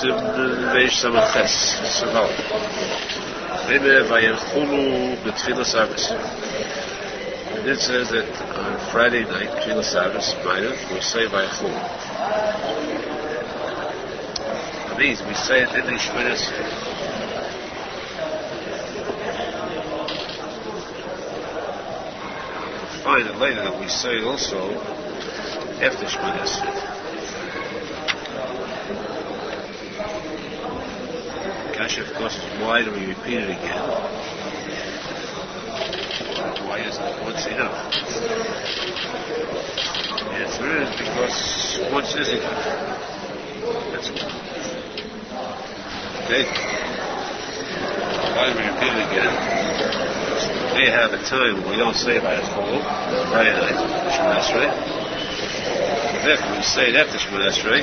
Sim Veish Samaches Saval. Maybe Vayechulu B'Tfilas Shabbos. And it says that on Friday night, Tfilas Shabbos, we say Vayechulu. It means we say it in the Shmiras. Find it later that we say also after Shmiras. Kasha, of course, is why do we repeat it again? Why isn't it once enough? The answer is because once is enough. That's all. Okay? Why do we repeat it again? We may have a time when we don't say by a full Friday night, Shemon Esrei. Therefore, we say it after Shemon Esrei.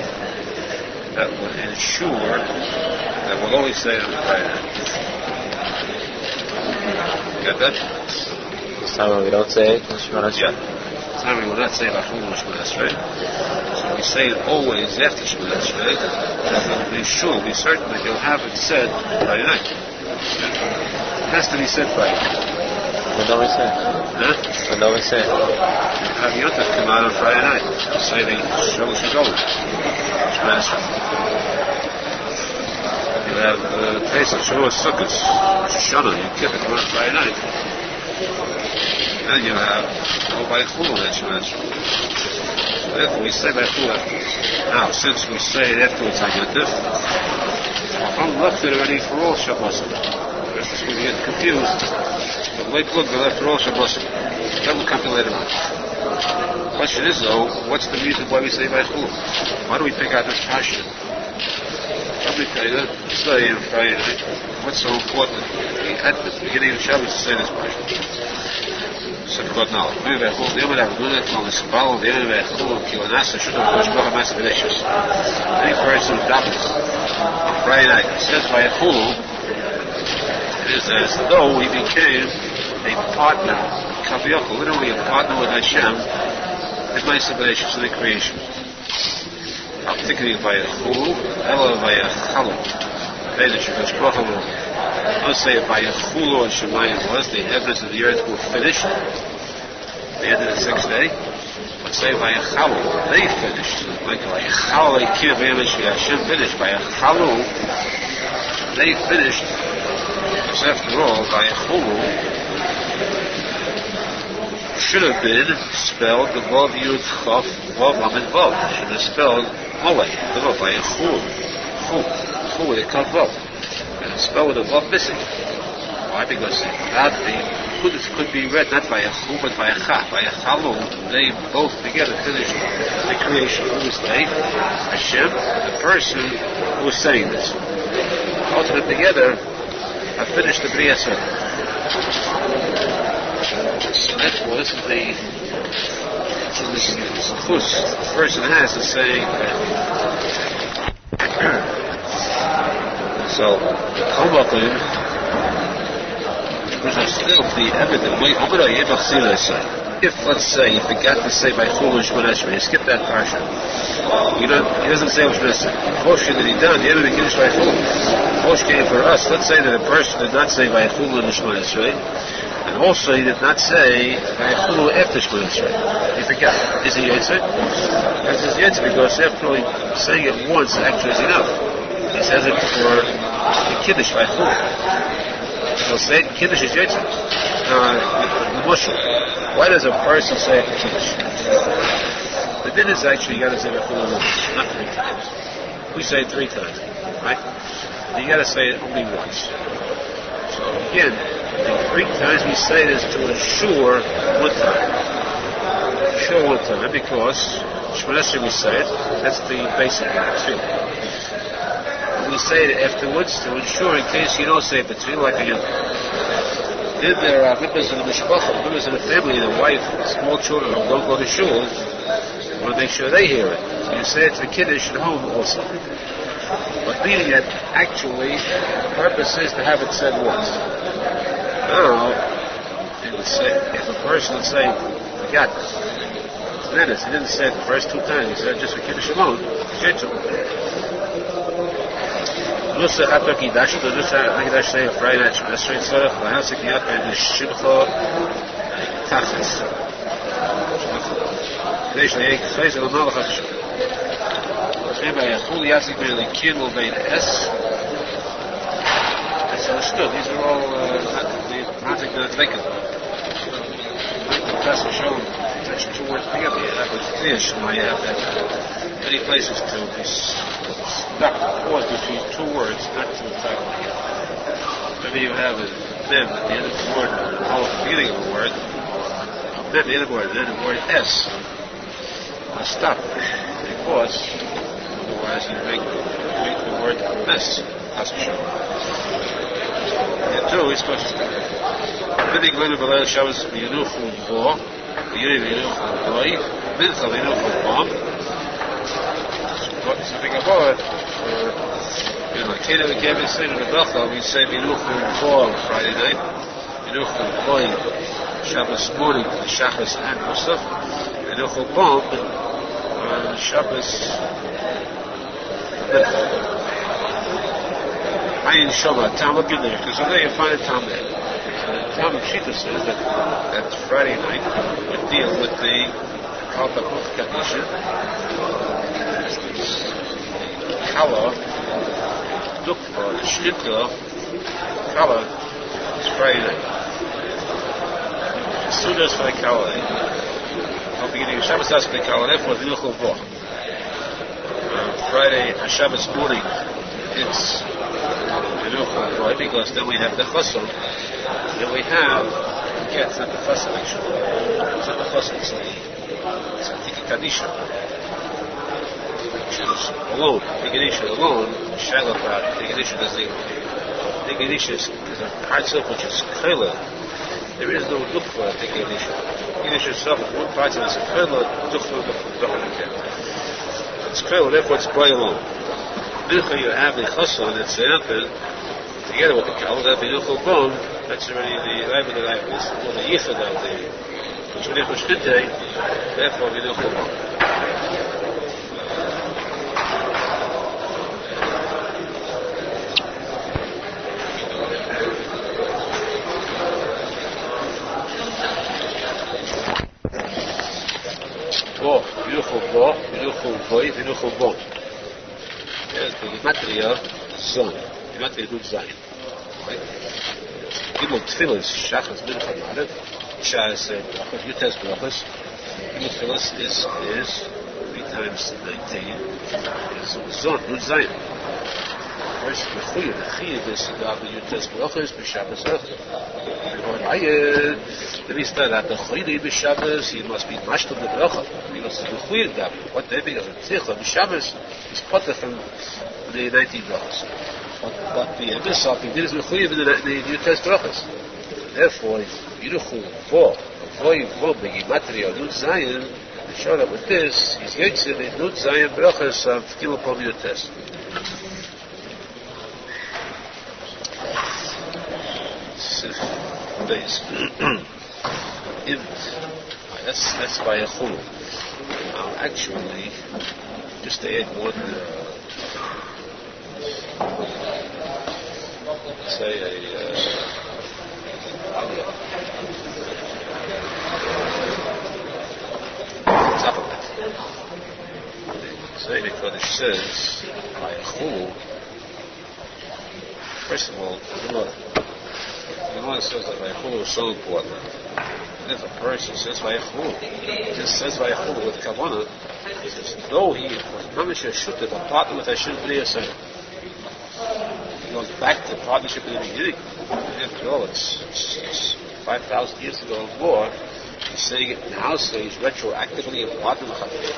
That will ensure that we'll always say it on Friday night. Got that? This time when we don't say it on Shemon Esrei? Yeah. This time we will not say it on Shemon Esrei. So we say it always after Shemon Esrei. That will be sure, be certain that you'll have it said Friday night. It has to be said Friday night. When don't we say it? Huh? When don't we say it? Have Yontif come out on Friday night. Say the Shulchan Shulchan. You have Pesach, Shavuot, Sukkot, Shana, you keep it on Friday night. Then you have by Chulu that Shemash. Therefore, we say by Chulu afterwards. Now, since we say it afterwards on Yontif, I'm left it already for all Shabbos. The rest is going to get confused. But wait, look, they're left for all Shabbos. That will come to later on. The question is, though, what's the reason why we say by Chulu? Why do we pick out this passion? Say on Friday night, what's so important at the beginning of Shabbos to say this passion? So God now, any person who dappers on Friday night says by a Chulu, it is as though he became a partner, literally a partner with Hashem in my salvation to the creation. Particularly by a Chulu, Ella by a Chalu. I'll say by a Chulu and Shemayim was the heavens and the earth were finished at the end of the sixth day. Let's say by a Chalu, they finished. Like by a Chalu, Hashem finished. By a Chalu, they finished. Because after all, by a Chulu should have been spelled the Vav Yud Chaf Vav Lamed Vav. Should have spelled Mole, the Vav by a Chul, Chul with a Kav Vav, and it's spelled with a Vav missing. Why? Because that could be read not by a Chul but by a Cha. By a Chalu, they both together finished the creation. Who is they? Hashem, the person who is saying this. Both of them together have finished the Bria Seder. Therefore, this is the chus the person has to say. So, which is still the evident way. If, let's say, you forgot to say by foolish Menachem, you skip that parsha. He doesn't say what Menachem. Moshe that he done, the end of the Kiddush by foolish. Moshe came for us. Let's say that a person did not say by foolish Menachem. And also, he did not say Chulu after Shemon Esrei. He forgot. Is he Yetzer? Because it's Yetzer because after all, saying it once actually is enough. He says it for the Kiddush by Chulu. He'll say it, Kiddush is Yetzer. The Mushal. Why does a person say it for Kiddush? The din is actually you got to say it Chulu once, not 3 times. We say it 3 times, right? And you got to say it only once. So again, the 3 times we say this to ensure one time. Ensure one time, because Shemon Esrei we say it, that's the basic tefillah. We say it afterwards to ensure in case you don't say it, the tefillah like again. Then there are members of the mishpacha, members of the family, the wife, small children who don't go to shul, you want to make sure they hear it. So you say it to Kiddush at home also. But meaning that actually the purpose is to have it said once. Now, if a person would say, forgot he didn't say it the first 2 times, he said just for Kiddush alone, Nusach Hatok Yidash, the Nusach Hakidash say a Friday night, that's right, sort of, I have to get up and Shibcho Tachlis. Deze week, deze is allemaal gaat. En bij een goede jasik met een kindel bij de S. That's understood. These are all not that they can. That's for sure. That's two words together. That was clear. Shema, you have that many places to be stuck pause between two words, not to the title. Maybe you have a then at the end of the word, or the beginning of the word, then the end of the word, then the word S. Stop, because otherwise you make the word mess. That's for sure. And two, it's supposed to stop. Living little below Shabbos Yenuchu Bo, Yuri Yenuchu Boy, Mincha Yenuchu Bom. Something about it. In the Kena we came and say to the Bechel, we say Yenuchu Bo on Friday night, Yenuchu Boy, Shabbos morning, Shabbos and Musaf, Yenuchu Bom. Shabbos Ayin Shoma, Talmud Bavly, because there you find a Talmud. Talmud Shita says that Friday night would deal with the Halacha Kadisha, Kala, Dukva, the Shita, Kala is Friday night. As soon as for the Kala, beginning of Shabbos has to be Kala, therefore the Yenuchu Bo. Friday, Shabbos morning, it's Yenuchu Bo, because then we have the Chassidut. Then we have, it's not the Chassidut actually, it's not the Chassidut, it's the Kadisha, which is alone. The Kadisha alone, Shalapad, the Kadisha does the Kadisha is a parts of which is Chayla. There is no Dukva, the Kadisha. The Kadisha itself is one part of it, it's a Chayla, Dukva. It's Chayla, therefore it's Boy alone. Mincha you have the Chassidut that's Zerantel, together with the Kala, that the Yenuchu Bom, that's already the Rabbi that I was, or the Yichud of the Yenuchu Shtinte, therefore the Yenuchu Bom. Bo, Yenuchu Bo, Yenuchu Boy, Yenuchu Bom. There's the Gematria Zon, Gematria Dud Zayin. Gimel Tfilas, Shachas Mincha Marev, Shas Brachos, Yutes Brachos. Gimel Tfilas is 3 times 19. Is Zon, Dud Zayin. First, the Chiyuv is about the Yutes Brachos, B'Shabbos Echad. Then he started at the Chayli b'Shabbos, he must be Mashtal the Bracha. Because the Chayli that what they think of the Tzicha b'Shabbos is Potter from the 19 Brachos. But the Emisop, he did his Chayli in the New Test Brachos. Therefore, Yenuchu Bo, Voy Bo, Begimatria, Nut Zayin, to show that with this, he's Yitzir the Nut Zayin Brachos of Gimel Pom New Test. That's by a chulu. Now, actually, just to add one, say on top of it. Say because it says by a chulu. First of all, the Gemara says that Vayachulu is so important. And if a person says Vayachulu, just says Vayachulu with Kavanah, as though he was Mamish Shutta, a partner with Hashem B'nai Yisrael. He goes back to the partnership in the beginning. After all, it's 5,000 years ago or more. He's saying it now, so he's retroactively a partner with Hashem.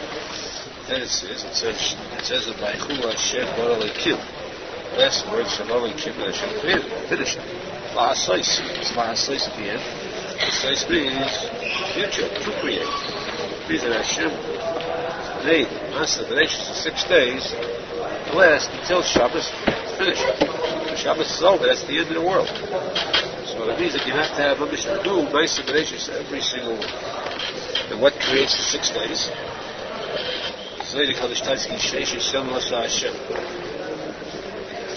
Then it says that Vayachulu Hashem B'nai Yisrael. Last word, Shalom Hashem Hashem created. Finish it. La'asais. It's la'asais at the end. La'asais means future, to create. It means that Hashem made Master the nations in 6 days, last until Shabbos is finished. When Shabbos is over, that's the end of the world. So it means that you have to have a mission to do Master the nations every single one. And what creates the 6 days?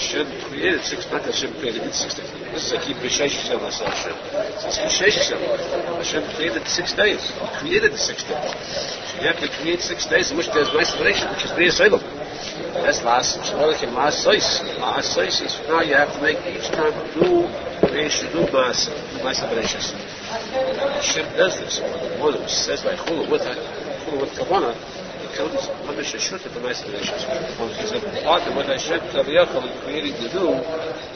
Hashem created 6, not Hashem created 6 days. This is a keep Hashem. Hashem created 6 days. He created the 6 days. So you have to create 6 days in which there's isolation, which is the Arizal. That's last. Last is now you have to make each time new creation, new isolation. Hashem does this. The one who says by chulu with kavanah, he comes under sheshuta the isolations. He's a part of what Hashem told Yaakov in creating the new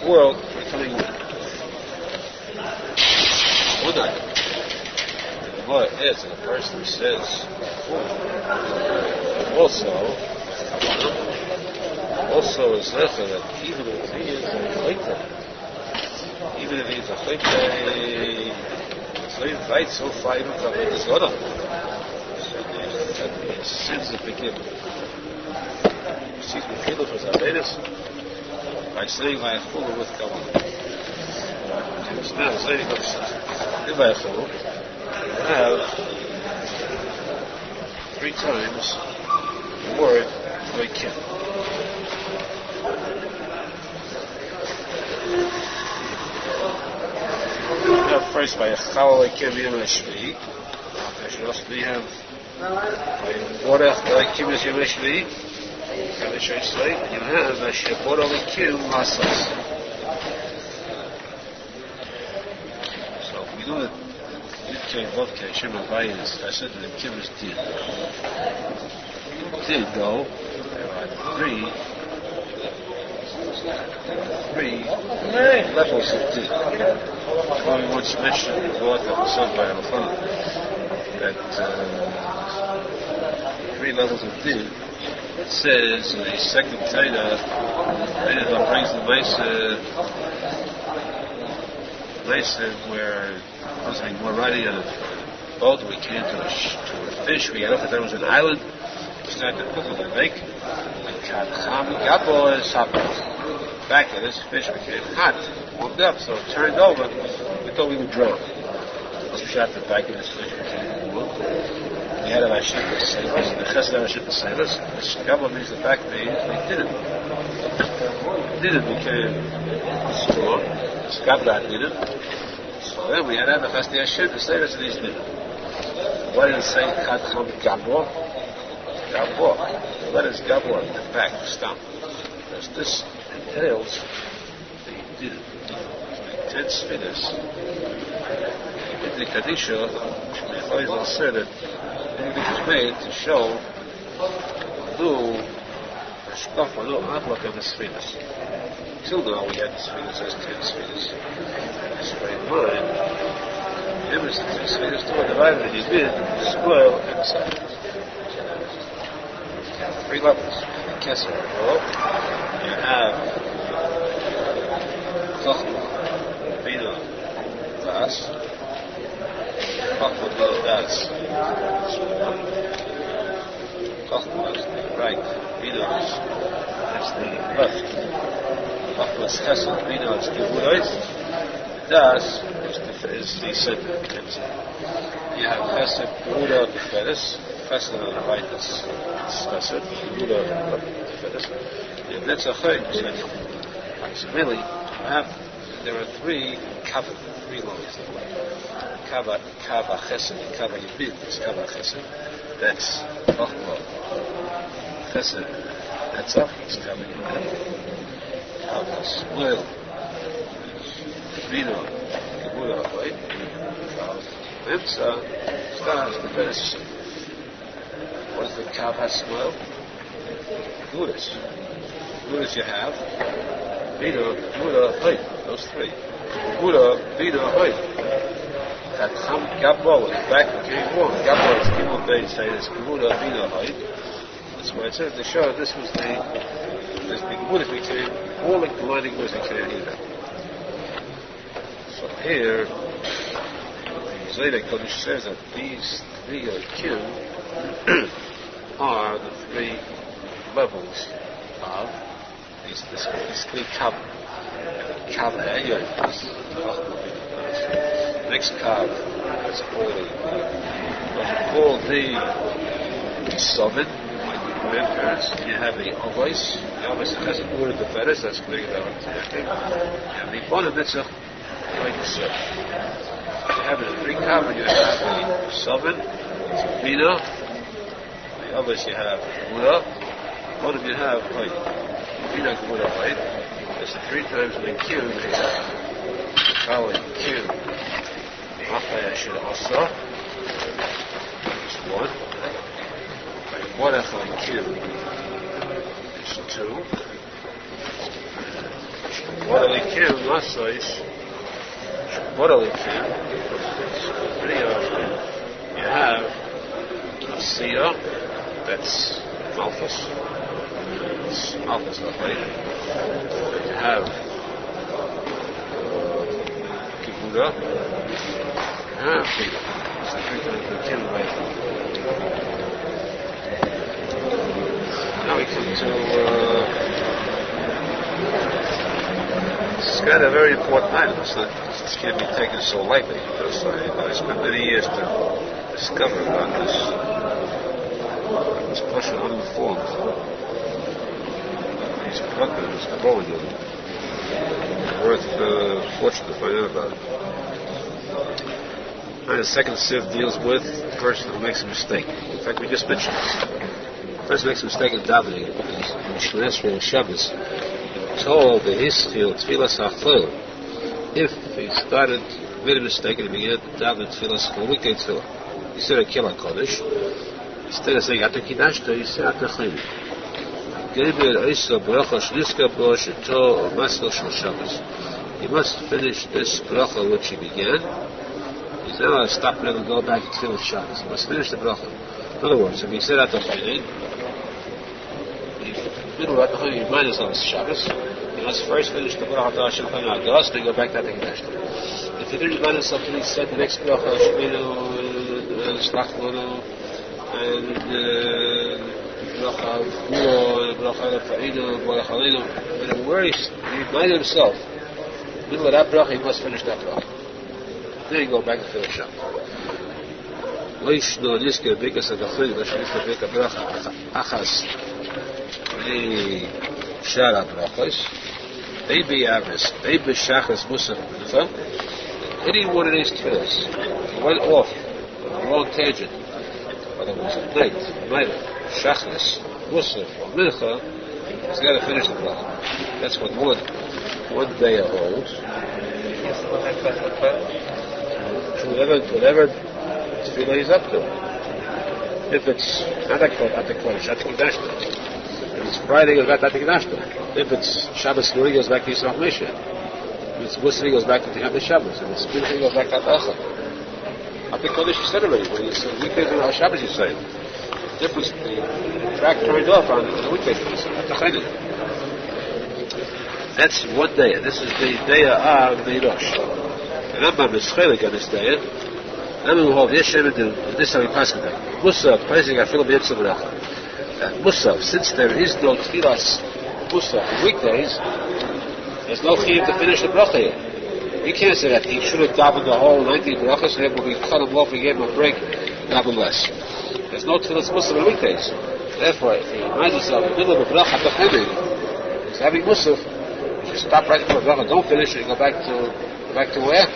world becoming one. One night, the Gemara adds that a person who says also is lecha that even if he is a chayta, so he fights so far even from the Zohar. That the sins that begin. Sees me kiruv for Zavedis by saying by a chulu with kavanah. Now saying by a chulu, you have 3 times the word Loikim. First by a Loikim Yom HaShvi. We have Borach Loikim Yom HaShvi. And you have a Shebor Loikim Masas. So we know that Yitke Vodka Hashem Havayim is Chassidut and Kim is Din. Din though, there are 3 levels of Din. We once mentioned in the book that was said by Aharon that 3 levels of Din. It says in the second Torah, that brings the Mesa where we're riding on a boat, we came to a fish, we got off that there was an island, we started to cook with a bake, and Gabo is back of this fish became hot, warmed up, so it turned over, we thought we would drown. So we shot the back of this fish became warm. We had a Hashem to save us, the Chesed Hashem to save us. The Gabo means the back means they didn't. Didn't became strong. Skabla didn't. So then we had to have the Chesed Hashem to save us, and these didn't. Why did it say Chad Cham Gabo? Gabo. What is Gabo on the back, the stump? Because this entails the didn't. The 10 spinners. In the Kadisha, Arizal said that it was made to show the little outlook of the spheres. Till now we had the spheres as 10 spheres. This way in mind, the image of the 10 spheres to a divided in Yibid, spoil, and so. 3 levels. In Kesser, you have Chochmah, Bina, Das. Chochmah, Bina, Das. Chochmah is the right, Bina is the left. Chochmah is Chesed, Bina is kiruv, Das is the center. You have Chesed, Kiruv, Tiferes. Chesed on the right is Chesed, Kiruv on the left is Tiferes. And that's a chayim. So really, there are 3 kavah, 3 levels. Kava Chesed, Kava Yibid is Kava Chesed. That's Chochmah. Chesed, that's up, it's Kava Yibid. Kava Shmuel, Bina, Gemura, right? Memsa, Stars, the Beres. What is the Kava Shmuel? Gudas. Gudas you have. Bina, Gemura, right? Those 3. Gemura, Bina, right? That Cham Gabo, the back became warm. Gabo is Gimel Beis, say this Gemura Bina Hayt. That's why it says to show this was the Gemura became all like the lining was became either. So here, the Zayda Kodesh says that these 3 Kim are the 3 levels of these 3 Kav. Kav Ha'ayah is next Kav is called the Sovereign, grandparents. You have the Ovois. The Ovois that hasn't ordered the fetters. That's clear about it. You have the Bona Mitzvah, like the Suf. You have the Rikav, and you have the Sovereign, Bina. The Ovois you have Ura. What do you have? Right. Bina Ura, right? There's the 3 times the kiruv here. Kali kiruv. Afaya should also. That's 1. One echad kiruv is 2. Bodily kiruv masois. Bodily kiruv. Pretty often you have a siyah. That's malchus. It's malchus, right? You have kiruv. It's the 3 times the kiruv, right? Now we come to it's kind of a very important item. This can't be taken so lightly because I spent many years to discover about this person uninformed. He's plucked and he's growing in it. Worth fortune to find out about it. And the second sieve deals with the person who makes a mistake. In fact, we just mentioned this. The person makes a mistake in davening. In Shneerson and Shabbos, told the history of Tfilas HaChlil, if he made a mistake and he began to daven Tfilas for weekday Tfilah, he said a Kila Kodesh. Instead of saying Ata Kidashta, he said Ata Chayim. He must finish this bracha which he began. He's not going to stop and never go back to Tfilah Shabbos. He must finish the bracha. In other words, if he said Ata Chayim, he remind us on Shabbos. He must first finish the bracha Hashem Chayim Agas, then go back to Ata Kidashta. If he didn't remind himself when he said the next bracha Sheminu, Shlachmanu, and bracha Guro, bracha Fa'inu, bracha Alinu, where he reminded himself, in the middle of that bracha, he must finish that bracha. Then he go back to Tfilah Shabbos. Lo yishno niske bekas adachil, lo yishno beka bracha achas. Shara brachos, maybe Avris, maybe Shachas Musaf, any one of these tefillahs went off on the wrong tangent, whether it was at night, Shachas, Musaf, or Mincha, he's got to finish the bracha. That's what one day holds. Whatever tefillah he's up to. If it's not a Kodesh, Ata Kidashta. If it's Friday, he goes back to Ata Kidashta. If it's Shabbos Nuri, he goes back to Yisrael Moshe. If it's Musaf, he goes back to Ata Shabbos. If it's Mincha, he goes back to Ata Achad. Ata Kodesh, you said already. When you said weekdays and Shabbos, you say. The difference, the track turned off on the weekdays. Ata Chayim. That's one day. This is the day of the Rosh. The Rambam is chelik on this day. Rambam will hold Yeshem and this is how he passes it. Musaf, praising Afilu B'Yitzah B'Racha. Musaf, since there is no Tfilas Musaf weekdays, there's no chiyuv to finish the bracha here. You can't say that he should have davened the whole 19 brachas, and then when we cut him off, we gave him a break, daven less. There's no Tfilas Musaf on weekdays. Therefore, if he reminds himself in the middle of a bracha, he's having Musaf, you stop right before the bracha, don't finish it, and go back to where?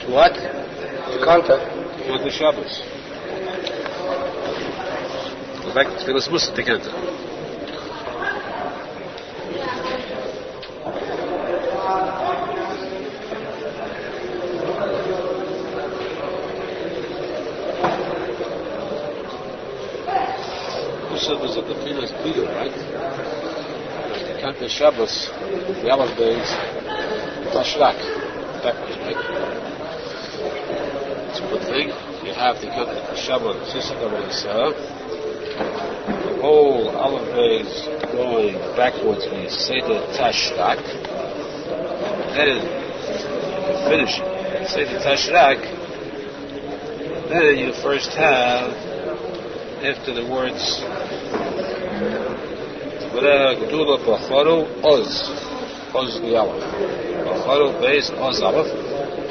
To what? To contact. To the Shabbos. Go back to Tfilas Musaf to Kanta. Musaf is at the Finas Bida, right? To Kanta Shabbos, the Aleph days, Tashrak. Backwards, right? It's a good thing. You have the Kanta Shabbos, Sisik of Yisrael. The whole Aleph days going backwards when you say the Tashrak. Then you finish it. You say the Tashrak. Then you first have, after the words Gdula Bacharu Oz. Oz the Aleph. Bacharu Beis Oz Aleph.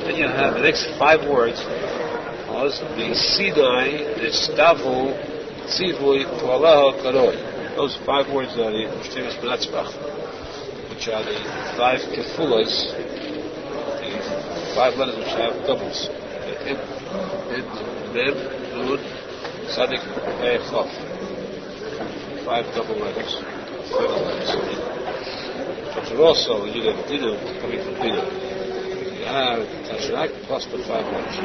Then you have the next 5 words. Oz, the Sinai, the Stavu, Tzivui Toaleha Karoi. Those 5 words are the Shtiris Benatzbach, which are the 5 kefulas, the 5 letters which have doubles. Mem, Nun, Tzadik, Pei, Chav. 5 double letters, final letters. But you're also, you get Dinu coming from Dinu. You have Tashrak plus the 5 letters.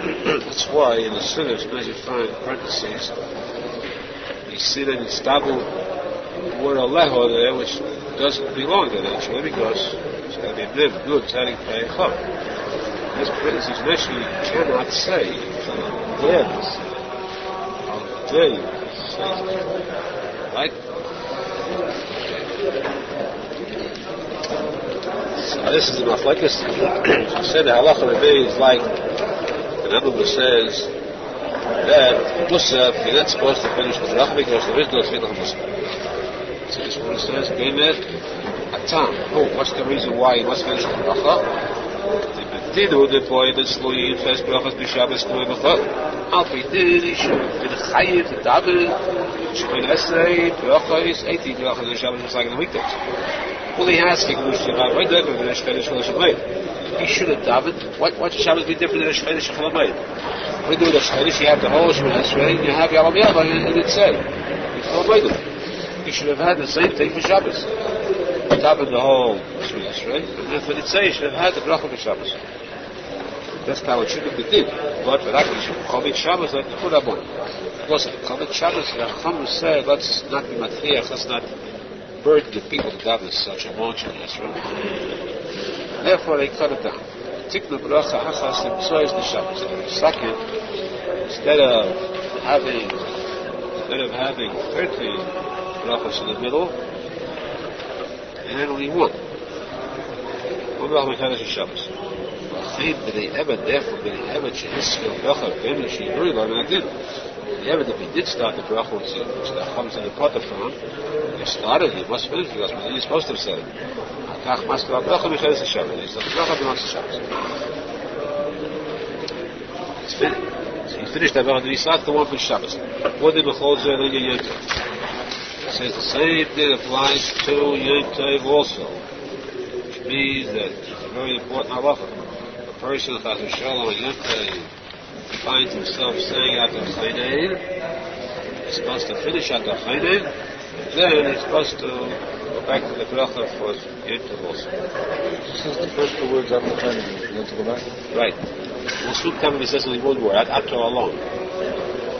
That's why in the Siddur, as you find parentheses, you see that it's double the word Aleho there, which doesn't belong there actually, because it's going to be Mem, Nun, Tzadik, Pei, Chav. This parentheses actually cannot say, yes, how dare you say, right? So this is the Maflekas. I said the Halacha remains like the Rebbe says that Musaf, you're not supposed to finish the bracha because there is no Tefillah Musaf. So this one says, Bemet, Atam. Oh, what's the reason why you must finish the bracha? The boy that's slowly first brachas b'Shabbos b'Chol. Alpi did bin chayiv daven shmin esrei brachas 18 brachas b'Shabbos just like in the weekdays. Well, he has kikush about why don't we finish Shemay? He should have davened. Why should Shabbos be different than Shemay Shemay? We do the Shemay. You have the whole Shemay Esrei. You have Yalam Yava, and it said he should have had the same thing for Shabbos. Davened the whole Shemay Esrei, and if it say, he should have had the bracha for Shabbos. That's how it should have been. But for that, we should call it Shabbos like the Kurabon. Of course, if you call it Shabbos, the Chacham said, let's not be matriach, let's not burden the people to daven such a motion. Therefore, they cut it down. Tikuney bracha hachas limtzois the Shabbos. Second, instead of having 13 brachas in the middle, they had only one. One bracha mekadosh Shabbos. Therefore, the if he did start the bracha, which comes in the potter from, he started, he must finish because he's supposed to have said it. So the bracha belongs to Shabbos. It's finished. So he finished that bracha, then he starts the one for Shabbos. What did the whole Zerah Yom Tov? It says the same thing applies to Yom Tov also, which means that it's a very important halacha. A person who has a shalom Yom Tov finds himself saying at the Chaynein, he's supposed to finish at the Chaynein, then he's supposed to go back to the bracha for Yom Tov also. This is the first 2 words after Chaynein. You want to go back? Right. We'll soon come and it says only one word, Ato alone.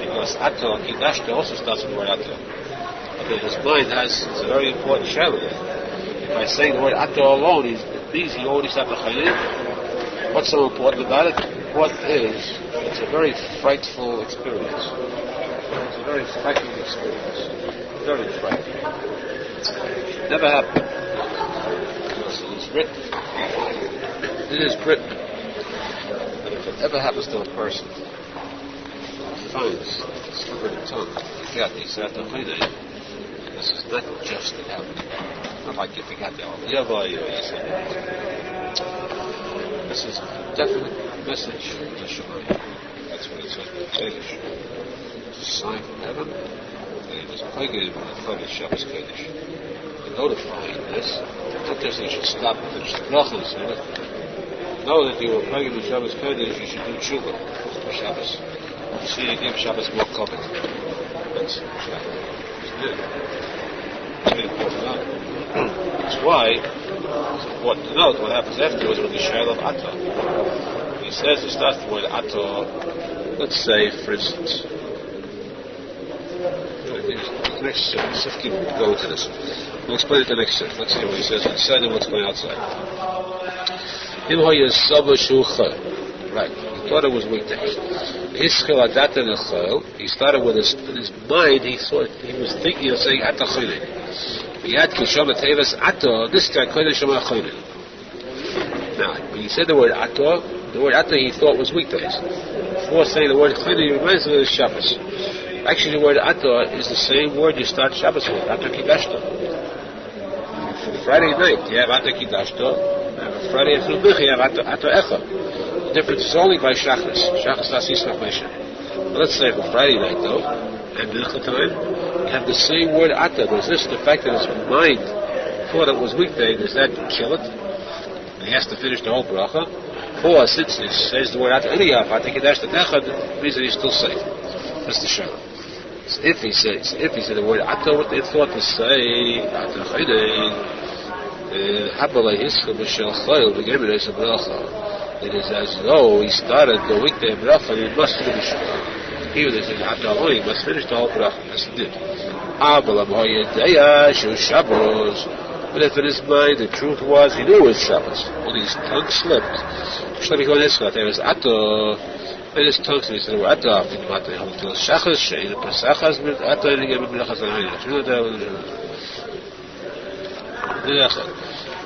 Because Ato, Kidashto also starts with the word Ato. But his mind it's a very important shadow there. By saying the word Ato alone, it means he already started the Chaynein. What's so important about it? What is, it's a very frightful experience. It's a very frightening experience. Very frightening. It never happened. It's written. It is written that if it ever happens to a person, he finds the slip of the tongue, he said the Chaynein, this is not just it happening. Not like you forgot the Yava, you said this is a definite message to Shulchan. That's what it says in the Kodesh. It's a sign from heaven. They just plague it with the Shabbos Kodesh. They're notifying this. Not just that you should stop and finish the brachas. Know that you were plagued with Shabbos Kodesh, you should do Teshuva for Shabbos. See, you give Shabbos more covet. That's Shabbos. That's why it's important to note what happens afterwards with the Shail of Ato. He says he starts the word Ato, let's say, for instance, the next sentence, let's keep going to this. We'll explain it the next sentence. Let's see what he says inside and what's going outside. Right, he thought it was weekdays. He started with in his mind, he was thinking of saying Ato Chaynein. This guy now, when he said the word Ato he thought was weekdays. Before saying the word Chaynein, he reminds him of Shabbos. Actually, the word Ato is the same word you start Shabbos with, Ato Kidashto. Friday night, you have Ato Kidashto, and Friday afternoon, you have Ato Echa. The difference is only by Shachris. Shachris Asis Machmesha. Let's say for Friday night, though, and mincha time, you have the same word ata. There's this, the fact that his mind thought it was weekday, does that kill it? He has to finish the whole bracha. Or since he says the word ata anyhow, I think that's the techad, it means that he's still safe. That's the shema. So if he said the word ata, what they thought to say, ata chaydein, habalei hiska b'shel chayil, v'gemin eis bracha. It is as though he started the weekday bracha and he must finish it. Even if it's ata he must finish the whole bracha. Yes, he did. But if in his mind the truth was he knew it was Shabbos, only his tongue slipped. There was ata, and his tongue slipped. He said, "Ata, until Shachas, she'in pesachas mit ata, and he gave him melachas and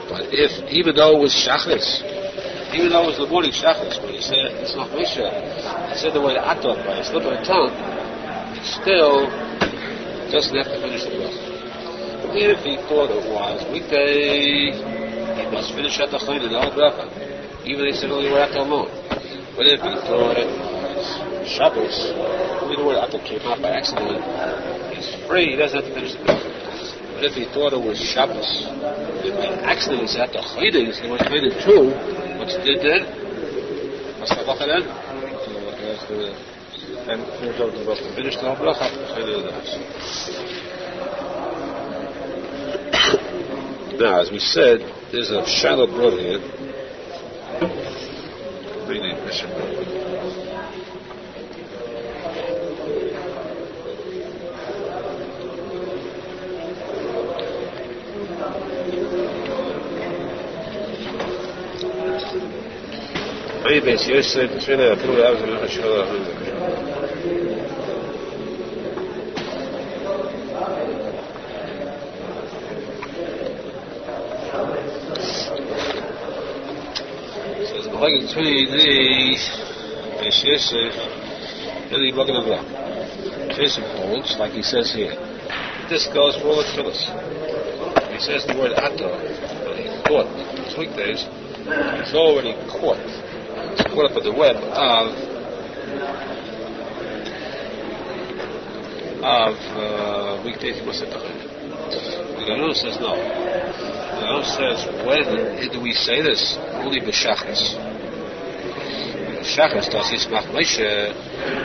But if, even though it was Shachas, even though it was the morning Shachas, when he said it's not Misha, he said the word ata by a slip of the tongue, it still doesn't have to finish the bracha. Even if he thought it was weekday, he must finish at the chayin and the whole bracha. Even if he said only the word ata alone. But if he thought it was Shabbos, only the word ata came out by accident, he's free, he doesn't have to finish the bracha. But if he thought it was Shabbos, and by accident he said at the chayin, he said it was chayin too, what's he did then? What's the halacha then? And finish the whole bracha, chayin and the house. Now, as we said, there's a shallow broad here. Really, Bishop. Maybe it's Yosef, it's really a true house and a shallow. Like between the Yosef and the Magen Avraham. Yosef holds, like he says here. This goes for all the tefillos. He says the word ata, but he thought it's weekdays. He's already caught. He's caught up in the web of weekdays. He must have done it. The Aharon says no. The Aharon says, when do we say this? Only b'shachas. Shachas does his Moshe,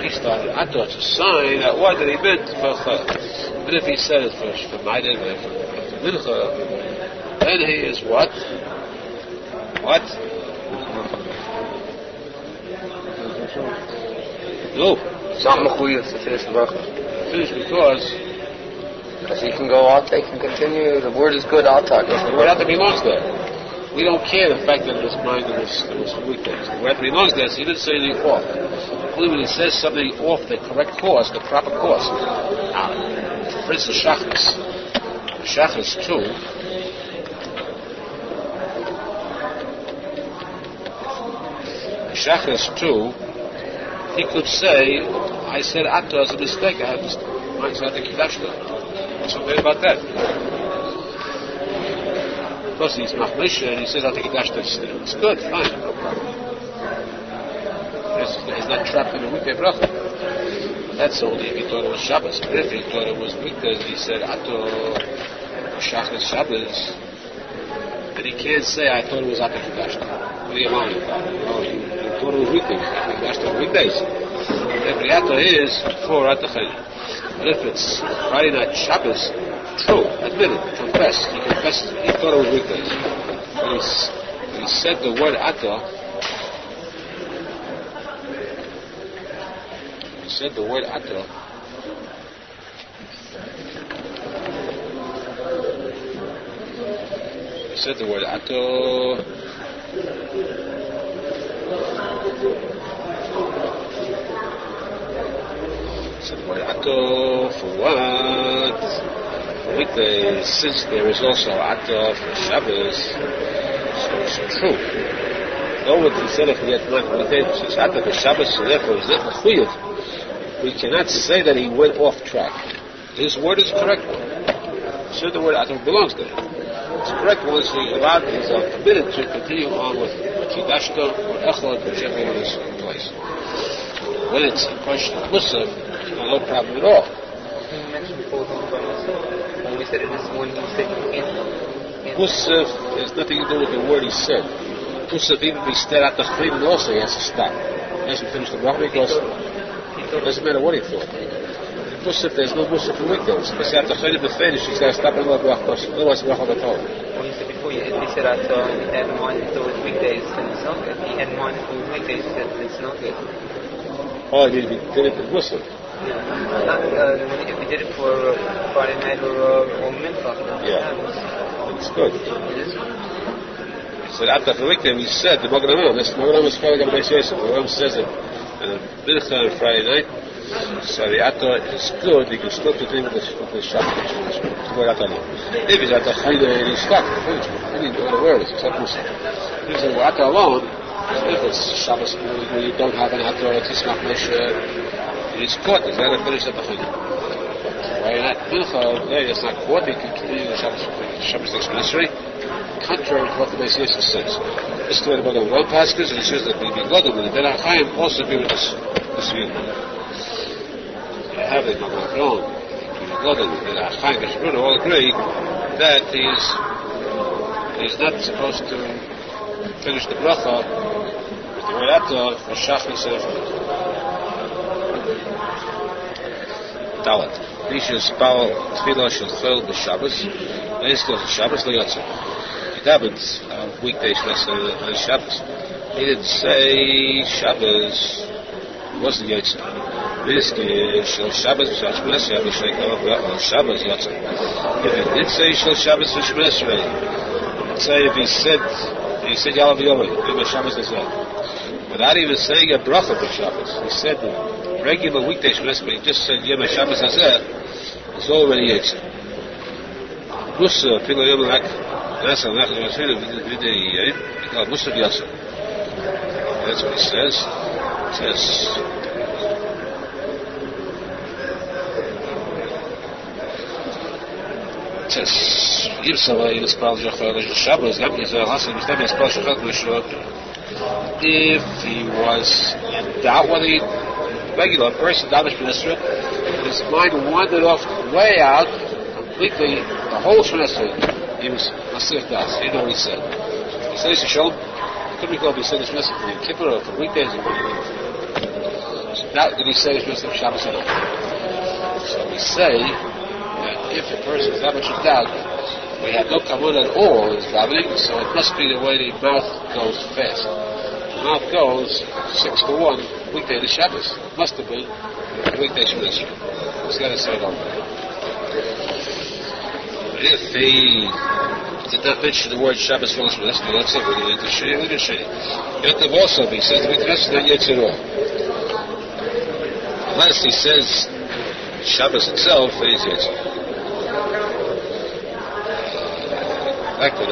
he started Ato to sign that what that he meant for Chayil. But if he said it for Maidim and for Mincha, then he is what? What? No. It's not Mechuyah to finish the bracha. Finish because he can go out, they can continue. The word is good, Ata. The word Ata belongs there. We don't care the fact that in his mind there was weekdays. The word belongs there, so he didn't say anything off. Only when he says something off the correct course, the proper course. For instance, Shachas too. Shachas too, he could say, I said Atta as a mistake, I had to mindset the Kidashta. What's so bad about that? Because he's Machmish and he says I think Kidashta it's good, fine, no problem. He's not trapped in a weekday bracha. That's only if he thought it was Shabbos. But if he thought it was weekdays, he said Atta Shachas Shabbos, then he can't say I thought it was Atta Kidashta. What are you lying about? Oh, you thought it was weekdays. Kidashta weekdays. Every Atta is for Atta Chayim. But if it's Friday night Shabbos, true, admit it, confess. He confessed, he thought it was weekdays. But he said the word Atta. He said the word Atta. He said the word Atta. So what Ato for what? For weekdays, since there is also Ato for Shabbos, so it's true. No one can say that we had not weekdays, since Ato for Shabbos, so therefore he's not mechuyev. We cannot say that he went off track. His word is correct one. So the word Ato belongs there. It's correct one, so he's allowed, he's committed to continue on with Kidashto or Echad, whichever one is in place. When it's a question of Musaf, no problem at all. thing you mentioned before was on when we said it is when you said you can't. Musaf has nothing to do with the word he said. Musaf, even if he stayed at the chayim also, he has to stop. He has to finish the bracha because it doesn't matter what he thought. Musaf, there's no Musaf for weekdays. If he at the chayim to finish, he's got to stop and let bracha. Otherwise, the bracha will tell. When you said before, if he said that he had in mind if it was weekdays, then it's not good. If he had in mind if it was weekdays, then it's not good. Oh, I mean, if he did it with Musaf. Not if we did it for Friday night or Mincha. Yeah. It's good. It is. So after the weekday we said the Magen Avraham. This Magen Avraham is calling up Beis Yosef. Magen Avraham says it in a Mincha on Friday night. So the Ato is good. You can still continue with the Shabbat. If he's at the Chayda and he's stuck, you need to know where it is. Except Musa. If he's at Ato alone, if it's Shabbos where you don't have an Ato, it's not Moshe. He's caught. He's got to finish at the Chayda. Right? At Mincha, there it's not caught. He can continue the Shabbos next ministry. Contrary to what the Beis Yosef says. This is the way the Magen Avraham passes, and it says that we be godly with it. Then Chaim also be with this view. You have the Magen Avraham, we be godly with it. Chaim and Chassidut all agree that he's not supposed to finish the bracha with the word Ato for Shachris and Dalet. Misha Spal Tfilah Shel Chol b'Shabbos. Then still Shabbos L'Yotzer. Happens weekday on Shabbos. He didn't say Shabbos wasn't Yotzer. Shabbos Shabbos Yotzer. If he did say Shabbos let's say if he said Yalav Yomai, Shabbos is that. Without even saying a bracha for Shabbos, he said the regular weekday Shabbos, but he just said Yom Shabbos Hazeh, it's already Yotzer. Musa Pilo Yom that's what he says. It says if he was in doubt whether he regular person his mind wandered off way out completely the whole semester. He was Masif Das. You know what he said. He said, Shalom, could be called he said his message for Kippur or for weekdays or so now did he say his message of Shabbos at all? So we say that if a person is that much in doubt, we have no kavod at all in his davening, so it must be the way the mouth goes fast. The mouth goes 6 to 1 weekday to Shabbos. It must have been a weekday Shabbos. He's got to say it over. If he did not mention the word Shabbos once, that's it. We're going to show you. We're going to show you. Yaakov also, he says, that's not Yetzirah. Unless he says Shabbos itself is Yetzirah. Like when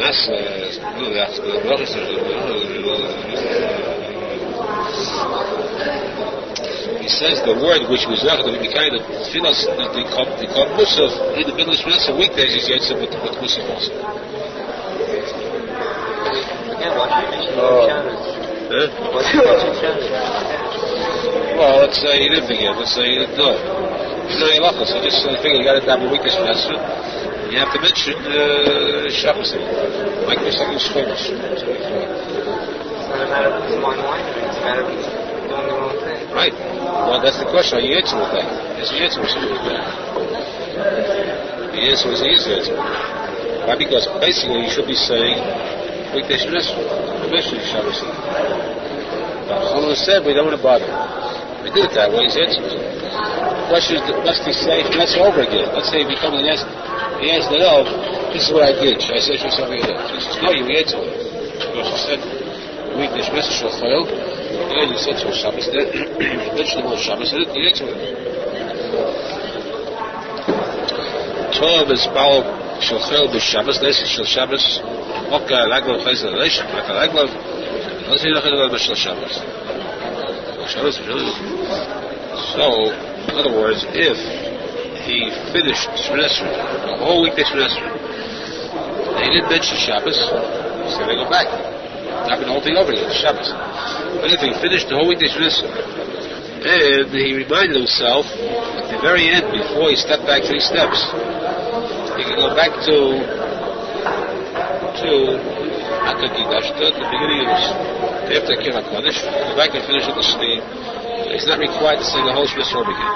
he says the word which was not going to be kind of the Musaf in the middle of the weekdays is Yetzirah with Musaf also. Again, why should you mention Shabbos? Well, let's say he didn't forget. Let's say he didn't know. He's not Halacha, so just figure you got to double weekdays semester. You have to mention Shabbos. Like we're saying, it's famous. It's not a matter of one line, it's a matter of doing the wrong thing. Right. Well, that's the question. Are you answering with that? Is the answer with something like that? The answer is he is answering. Why? Because basically you should be saying weekday semester, especially Shabbos. But Chulchan said we don't want to bother. We did it that way. He's answering. The question is, must he say let's over again? Let's say he comes and asks. He asked the elf, this is what I did. Should I say something else? He says, no, you answer it. Because you said, weekday message shall fail. And you said, Shabbos, then you mentioned the word Shabbos, and you answer it. Tov is Baal shall fail with Shabbos, this is shall Shabbos, Mokka, Laglav, Chayza, Leish, Mokka, Laglav, let's see, Laglav, shall Shabbos. So, in other words, if he finished Shemesra, the whole weekday Shemesra, and he didn't mention Shabbos, so they go back. Not the whole thing over again, Shabbos. But if he finished the whole weekday Shemesra, And he reminded himself at the very end, before he stepped back 3 steps, he can go back to the beginning of after Kiruv Kodesh, go back and finish with the esteemed. He's not required to say the whole Shmos Torah again.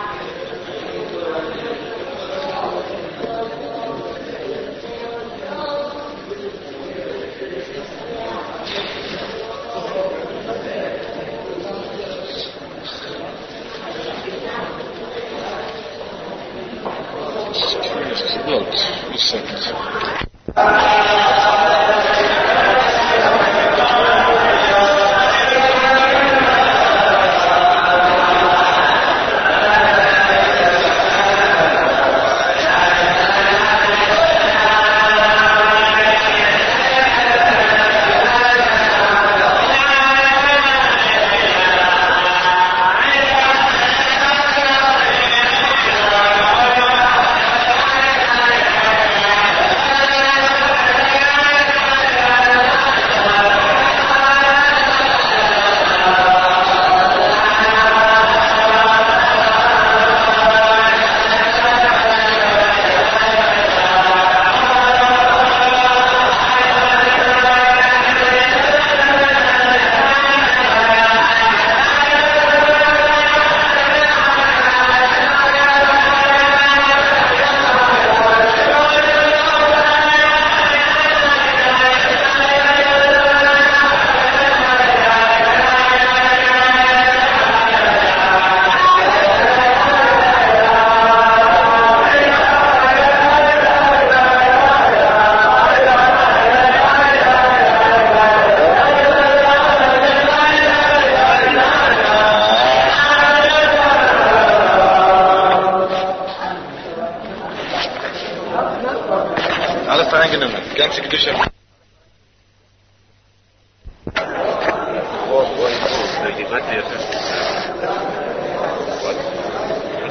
ganze Kedusha.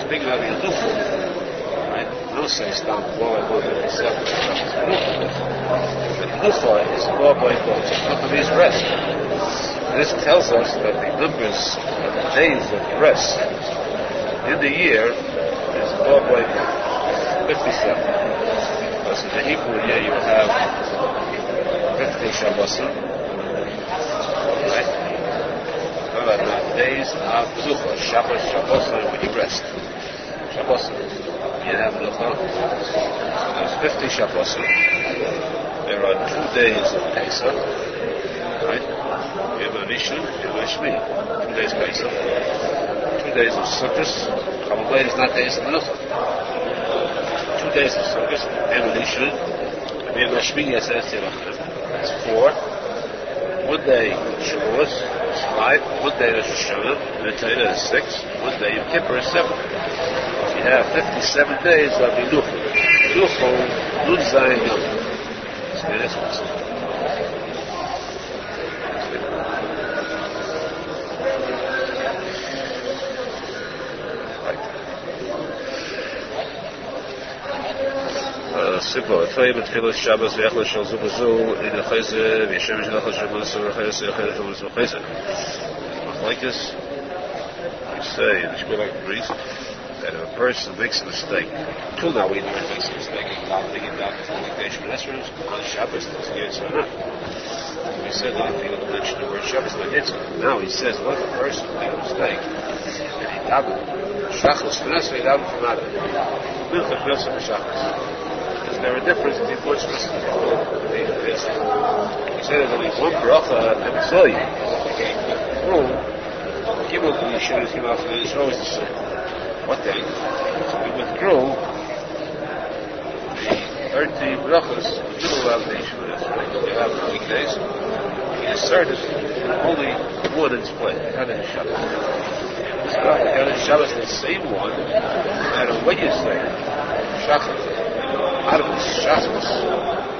Speaking of Yaakov, right? No sense down below I go to the separate. But Yaakov is more by God. It's not to his rest. This tells us that the numbers of the days of rest in the year is more by God. 57. Because in the Hebrew year you have 50 Shabbosim, right? Days of Zucha, Shabbos, Shabbosim, when you rest. Shabbosim, you have Zucha. So there's 50 Shabbosim. There are 2 days of Pesach, right? You have Rishon, you have Shmini, 2 days Pesach, 2 days of Sukkot, a couple days not days of Menucha. 2 days of Sukkot, and Rishon, and you have Shmini, it says that's 4. 1 day Shavuos, 5, 1 day Rosh Hashanah, and Torah is 6, 1 day Yom Kippur is 7. You have 57 days of Menucha. Menucha, Nun Zayin Yom. So this one. Simple. Tell with Tfilah Shabbos v'Echel Shel Zu B'Zu in the Chayze v'Yeshem Shel Echel Shel Moshe v'Chayze Echel Shel Moshe v'Chayze. Like this, we say in the Shulchan agrees that if a person makes a mistake, till now we never makes a mistake. Not thinking about the congregation restaurants on Shabbos. That's the answer or not. We said that if he would mention the word Shabbos, but it's now he says, what if a person made a mistake and he dabbled Shachos Knesset, he dabbled from Adam. Milcha Knesset v'Shachos. There are differences between what's supposed to be. He said there's only one bracha and Arizal. Gimel Yeshua is given after it's always the same. What day? So we withdrew the 13 brachas in the middle of the Yeshua. You have the weekdays. He asserted only one in its place. Hanan Shabbos. This bracha, Hanan Shabbos, is the same one, no matter what you say. Shachar. Arvus, Shabbos,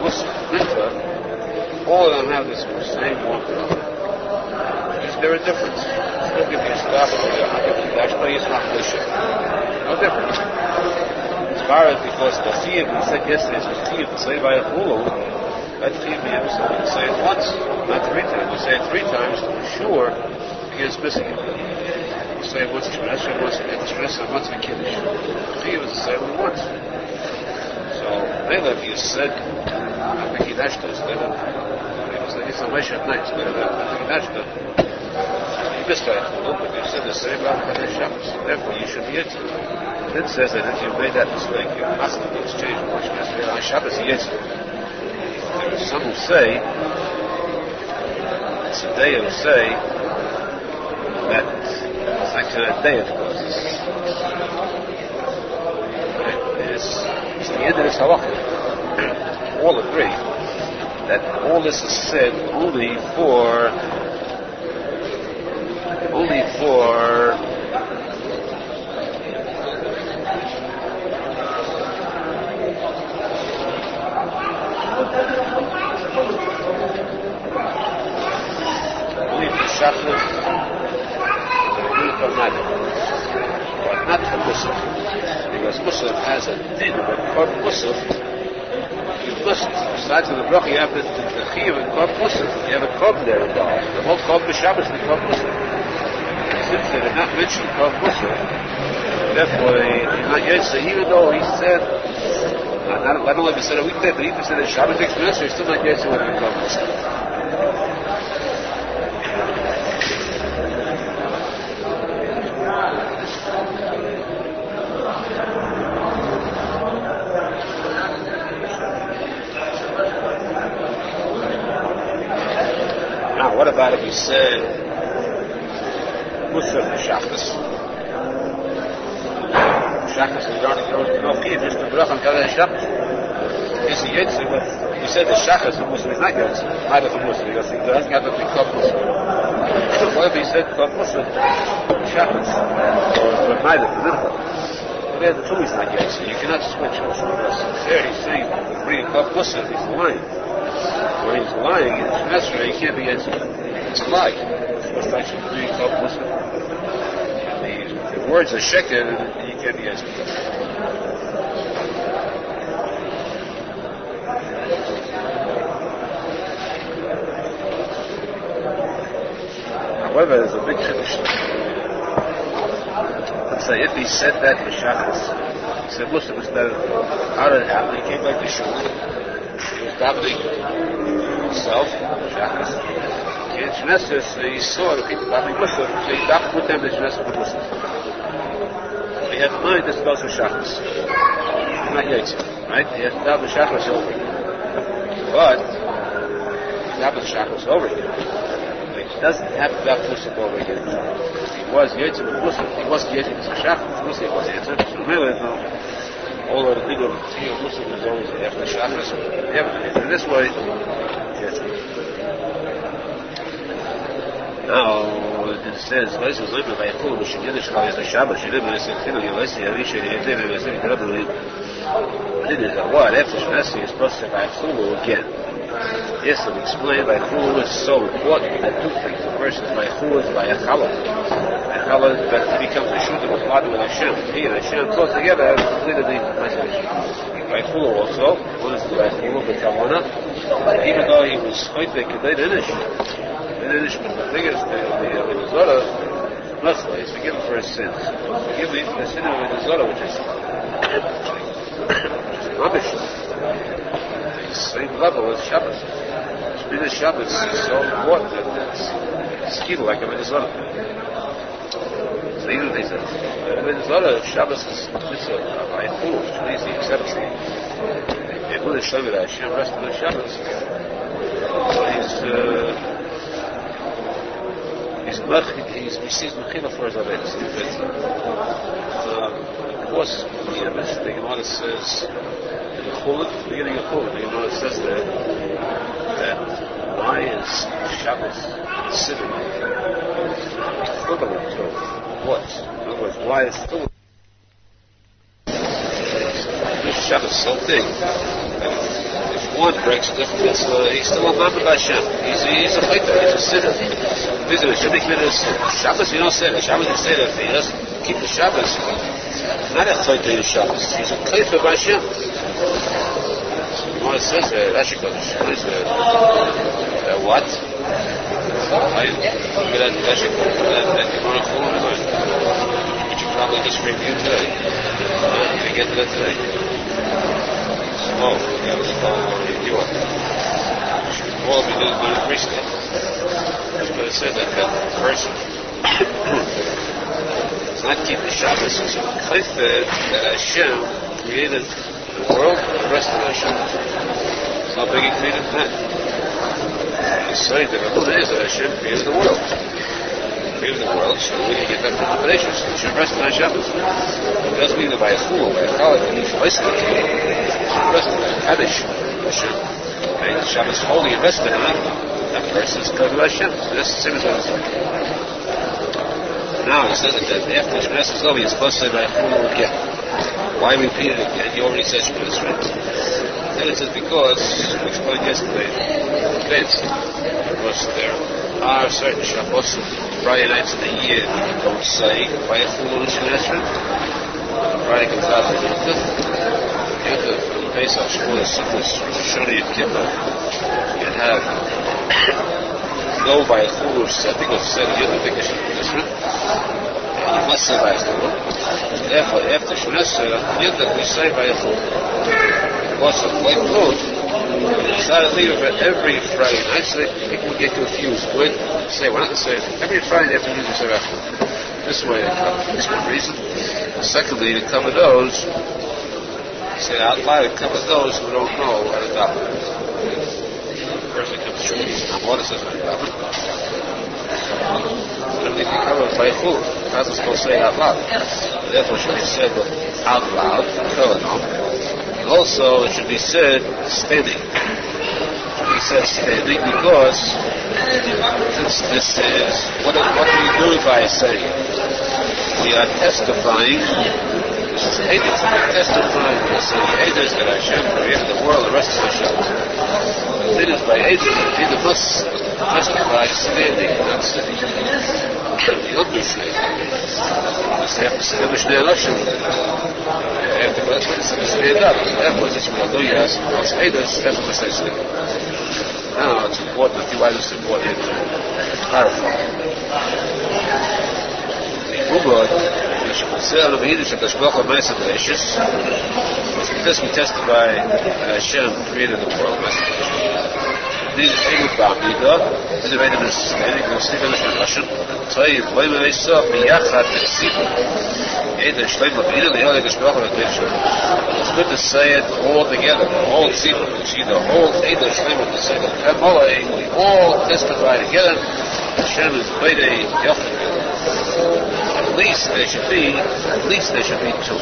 Musaf, Mitzvah, all of them have this same one. Is there a difference? Look if you stop at the Dashma Yismach Lisha. No difference. As far as because the Chiyuv, we said yesterday, is the Chiyuv to say by a Hulu, that Chiyuv we say it once, not 3 times. We say it 3 times to be sure he is missing it. say once Shemesha, once Shemesha, once Kiddush. Chiyuv is the same one once. So, maybe if you said, I think he dashed us, it's a Moshe at night, I think he dashed us. You missed it, but you said the same about Chodesh Shabbos. Therefore, you should be it. It says that if you made that mistake, you must have exchanged Moshe Feinstein. On Shabbos, he is. Some will say, it's a day who say that it's actually a day, of course. It's the end of this halacha. All agree that all this is said only for Shachris, but not for Musaf, because Musaf has a din, but for Musaf, you must, besides the bracha, you have the chiyuv and korb Musaf, you have a korb there involved. The whole korb b'Shabbos is korb Musaf. Since they did not mention korb Musaf, therefore he's not yet, so even though he said, I don't know if he said a weekday, but even said that Shabbos takes minutes, he's still not yet to whether korb Musaf. What about if we said Musaf Shachas? Shachas is no key, just the bracha on Chodesh Shabbos. Yes, he gets it, but you said the Shachas of Musaf is not yet. Either for Musaf, because he doesn't have to be called Musaf. What if he said called Musaf Shachas? Or neither for Mincha? There the two is not yet, so you cannot switch also. Because there he's saying, bringing called Musaf, he's lying. When he's lying in Shemesra, he can't be answered. It's a lie. It's like being called Muslim. The words are sheker, and you can't be answered. However, there's a big chiddush. Let's say if he said that for Shabbos, he said Muslim instead of R Avraham, he came back to Shulchan. He was davening himself, Shabbos. In Shemesra, he saw the people davening Muslim, so he davened with them in Shemesra for Muslim. He had in mind this goes for Shabbos. Not yet, right? He has to daven Shabbos over again. But he davened Shabbos over again. He doesn't have to daven Muslim over again. He was Yetzim with Muslim. He wasn't Yetzim with Shabbos. Muslim was Yetzim. So really, all of the thing of Muslim is always after Shabbos. In this way, yes. Now, it says, "This is living by Yaakov, which Yiddish calls the Shabbos. You live in this Tikuney Zohar, you reach it, you live in this Tikuney Zohar. It is a what? After Shemesra, you're supposed to by Chulu again. Yes, to explain by Chulu is so important that two things. The first is by Chulu is by Achala. Achala that becomes the shooter with Father with Hashem. He and Hashem close together have completed the message. By Chulu also, one is by Chulu with Kavana. Even though he was Choyte Kedei Inish, but the thing is, the Zohar, Nosson, he's forgiven for his sins. Forgive me for the sin of the Zohar, which is rubbish. The same level as Shabbos. Shmini Shabbos is so important that it's key like a Zohar. So even they said, the Zohar, Shabbos is mitzvah by a fool, which means he accepts the Yehuda Shavir Hashem, rest of the Shabbos. So he receives mechila for his avedis. Of course, the Gemara says in the Chulin, the beginning of Chulin, the Gemara says there that why is Shabbos considered equivalent to what? In other words, why is this Shabbos so big? If one breaks difference, he's still a member of Hashem. He's a fighter, he's a sinner. Shabbos, you don't say that. Shabbos, you say that if he doesn't keep the Shabbos, not a fighter in Shabbos. He's a fighter by Hashem. What it says there, Rashi Kodesh, what is that? What? which you probably just reviewed today. We get to that today. Oh, that was review. Well, we did it recently. But it said that person it's not keeping Shabbos. It's a chayfet that Hashem created the world and the rest of Hashem. It's not big he created that. He's saying that the is that Hashem created the world. Created the world, so we can get that interpretation. So it should rest on Shabbos. It doesn't mean that by a fool, by a cholera, he should rest on it. It should rest on Kaddish. Hashem. Okay, Shabbos is holy and rested on it. That person is called Hashem. That's the same as what it's like. Now he says that after Shemines is over, you're supposed to say by a fool again. Why repeat it again? He already said Shemines, right? Then it says because, we explained yesterday, because there are certain Shabbos, Friday nights of the year, you don't say by a fool in Shemines, Friday comes out of the winter. You have to Pesach, Shavuot, Sukkot, Rosh Hashanah, Kippur. You have go by a fool of tzadik of said you have to take a Shemines, you must say by a fool. Therefore, after Shemines, you have to say by a fool. Because of white clothes, it's not a leader for every Friday night, so people would get confused. We're not going to say every Friday afternoon you say by a fool. This way they cover. That's one reason. Secondly, to cover those, say out loud, to cover those who don't know how to daven. The person comes to church, what is it? But if you cover it by a fool, that's what's supposed to say out loud. Therefore, it should be said out loud, and also, it should be said standing. It should be said standing because this is what do we do by saying? We are testifying. This is Eidos. We are testifying. We are saying Eidos that Hashem created the world, the rest of Hashem. The thing is by Eidos, Eidos must testify standing, not sitting. You don't do standing. You have to say the Schneerson. Stand up. Therefore, this will do yes. It's Eidos, that's what they say. Now, it's important, a few items to important to clarify. Because we testify Hashem created the world. These Talmud Bavly, this is a very understanding. We'll see in Russian. Tzadik, why may I say, biyachad tzadik. It's good to say it all together, the whole tzibur, the whole Eidos Shleimah to say that we all testify together. Hashem is B'nai Yochid. At least there should be two.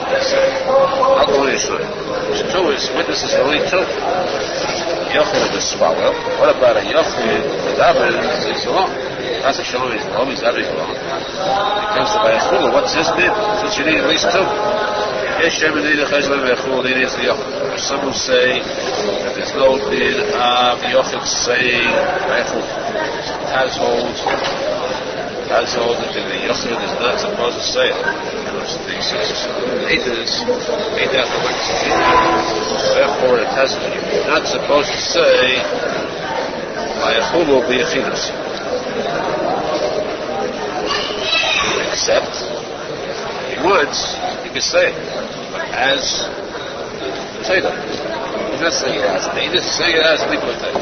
I'll go in Israel. Two is witnesses only two. Yochid is swallow. What about a Yochid? The David is alone. That's a show is always every alone. It comes to by a fool. What's his name? Since you need at least two. Some who say that there's no din of Yochid saying by a fool. Taz holds that the Yochid is not supposed to say it. Therefore, it has you're not supposed to say by a fool will be a fetus. Except once you can say it as Torah. He's not saying it as he just saying it as liquid Torah.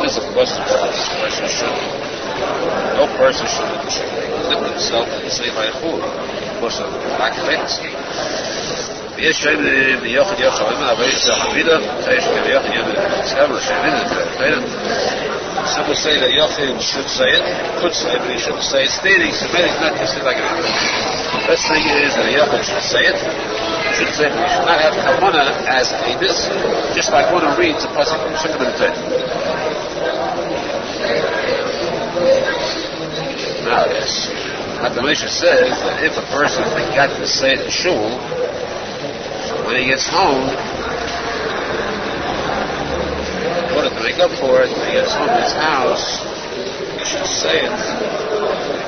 This is a question. No person should limit himself and say by a fool. Of course, a lack of fantasy. יש שם ביוחד יוחד אבל יש חבילה יש ביוחד יוחד some will say that Yochid should say it, could say it, but he shouldn't say it standing, submitting, not just like it. The best thing is that Yochid should say it, should say it, but he should not have kavanah as a this, just like one who reads a posek from Shulchan. Now this, Rabbi Moshe says that if a person forgot to say it in shul, when he gets home, in order to make up for it, when he gets home to his house, he should say it.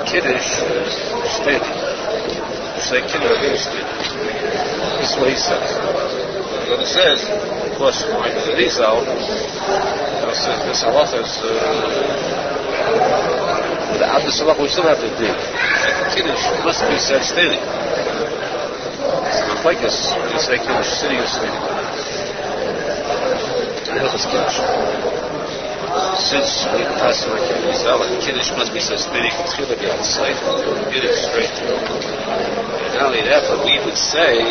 Kiddush, standing. You say Kiddush, standing. This is what he says. What it says, of course, like the Arizal, this Halacha is Without the Halacha, we still have to do. Kiddush must be said standing. Like us, you say Kiddush sitting or standing. Hilchos Kiddush. Since we pass through Arizal, Kiddush must be said standing. It's going to be outside. Kiddush straight. And not only that, but we would say,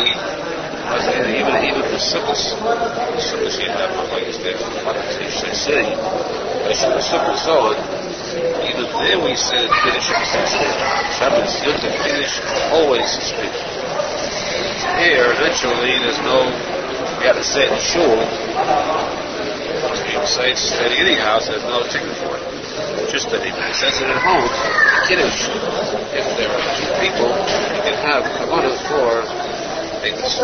even for Sukkos you have like us there. Kiddush say sitting. Sukkos on. Even there we say that Kiddush is standing. Shabbos Yom Tov Kiddush always is standing. Here, eventually, there's no, you have to say it in shul. You can say it's steady anyhow, so there's no ticket for it. Just that if it says it at home, Kiddush, if there are two people, you can have kavanah for things.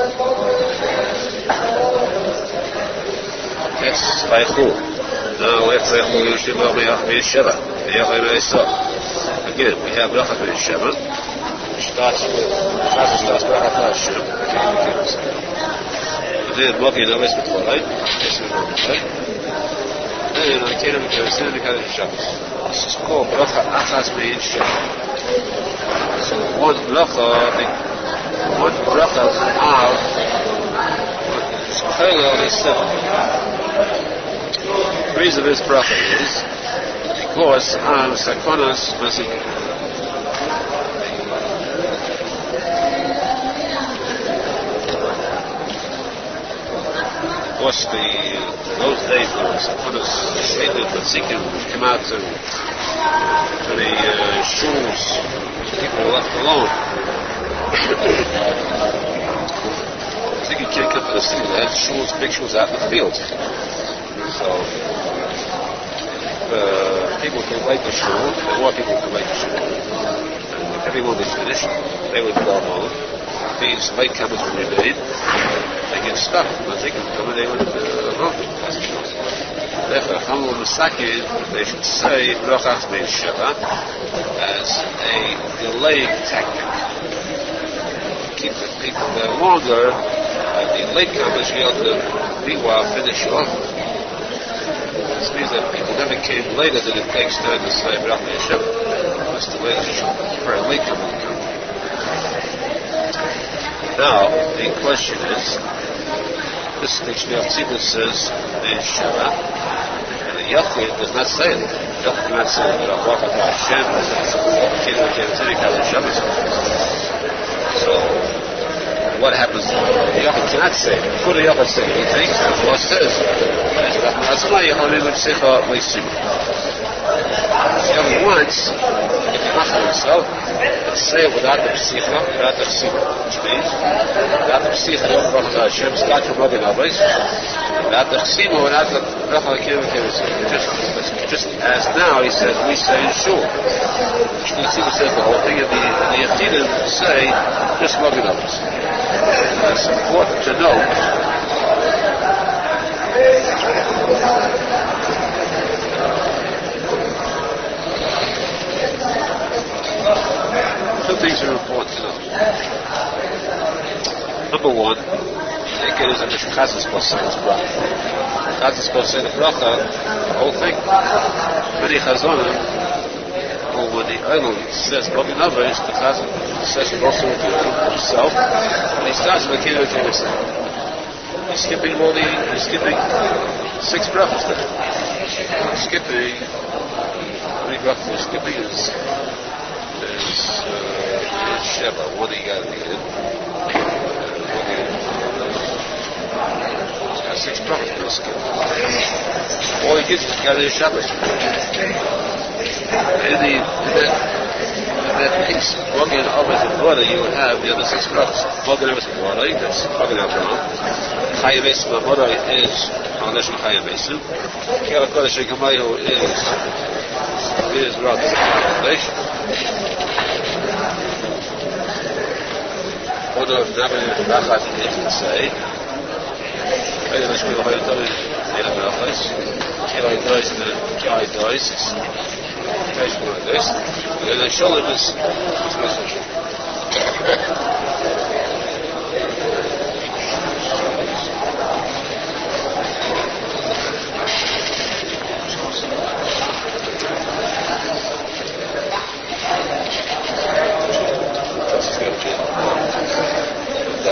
That's Vaychul. Now, let's Vaychul Yeshua B'Yesheva. Again, we have Racha B'Yesheva. Starts with Baruch Hashem. And then Moki Noves B'Tolai. And I can't even go to the Shabbos. This is called Bracha Achas Mein Shem. So one bracha Av is parallel to 7. The reason of this bracha is because Av Sakonas Mazik. Of course, those days there was esteemed tzadik come out to the shuls. People were left alone. Tzadik can't come to the city. They had shuls, big shuls out in the fields. So people could wait the shul. More people could wait the shul. And if everyone was finished, they would go home. These latecomers would remain. They get stuck. Once they can come, they would go. Therefore, Chamul Masakin, they should say Brachas Mein Sheva as a delaying tactic. Keep the people there longer, and the latecomers be able to meanwhile finish off. This means that people never came later than it takes time to say Brachas Mein Sheva. That's the way for a latecomer to come. Now, the question is, this dictionary of Tzibur says Mein Sheva, and the Yachid does not say it. The Yachid cannot say that Baruch Hashem So, what happens? The Yachid cannot say it. Could the Yachid say anything? The law says, that's why Yehonim would say the Yachid wants, if he wants for himself, say it without the psicha, without the chassidut, which means without the psicha, Baruch Hashem, start from Rabbi Nachman, without the chassidut, without the bracha kiruv. Just as now he says, we say in shul. The chassidut says the whole thing, and the yachidim say just Rabbi Nachman. That's important to know. Two things are important to know. Number one, I think it is that the Chazal is supposed to say this bracha. Chazal is supposed to say the bracha, the whole thing. Many Chazonim, or when the Olam says Rabbi Nachman, the Chazal says it also with himself, and he starts with the kiruv. He's skipping 6 brachas there. He's skipping, how many brachas he's skipping is Sheva, one he got at the end. He's got 6 brachas to skip. All he gets is got his Shabbos. In that piece, Mogen Avos and Water, you would have the other 6 brachas. Mogen Avos and Water, that's Mogen Avraham. Chayim Esim Amora is Menachem Chayim Esim. Kela Kodesh Ekamayu is Rav of Breslov. One of Nabi Nachat is to say, Kela Dois, it's case like this, and then the Sholem is message.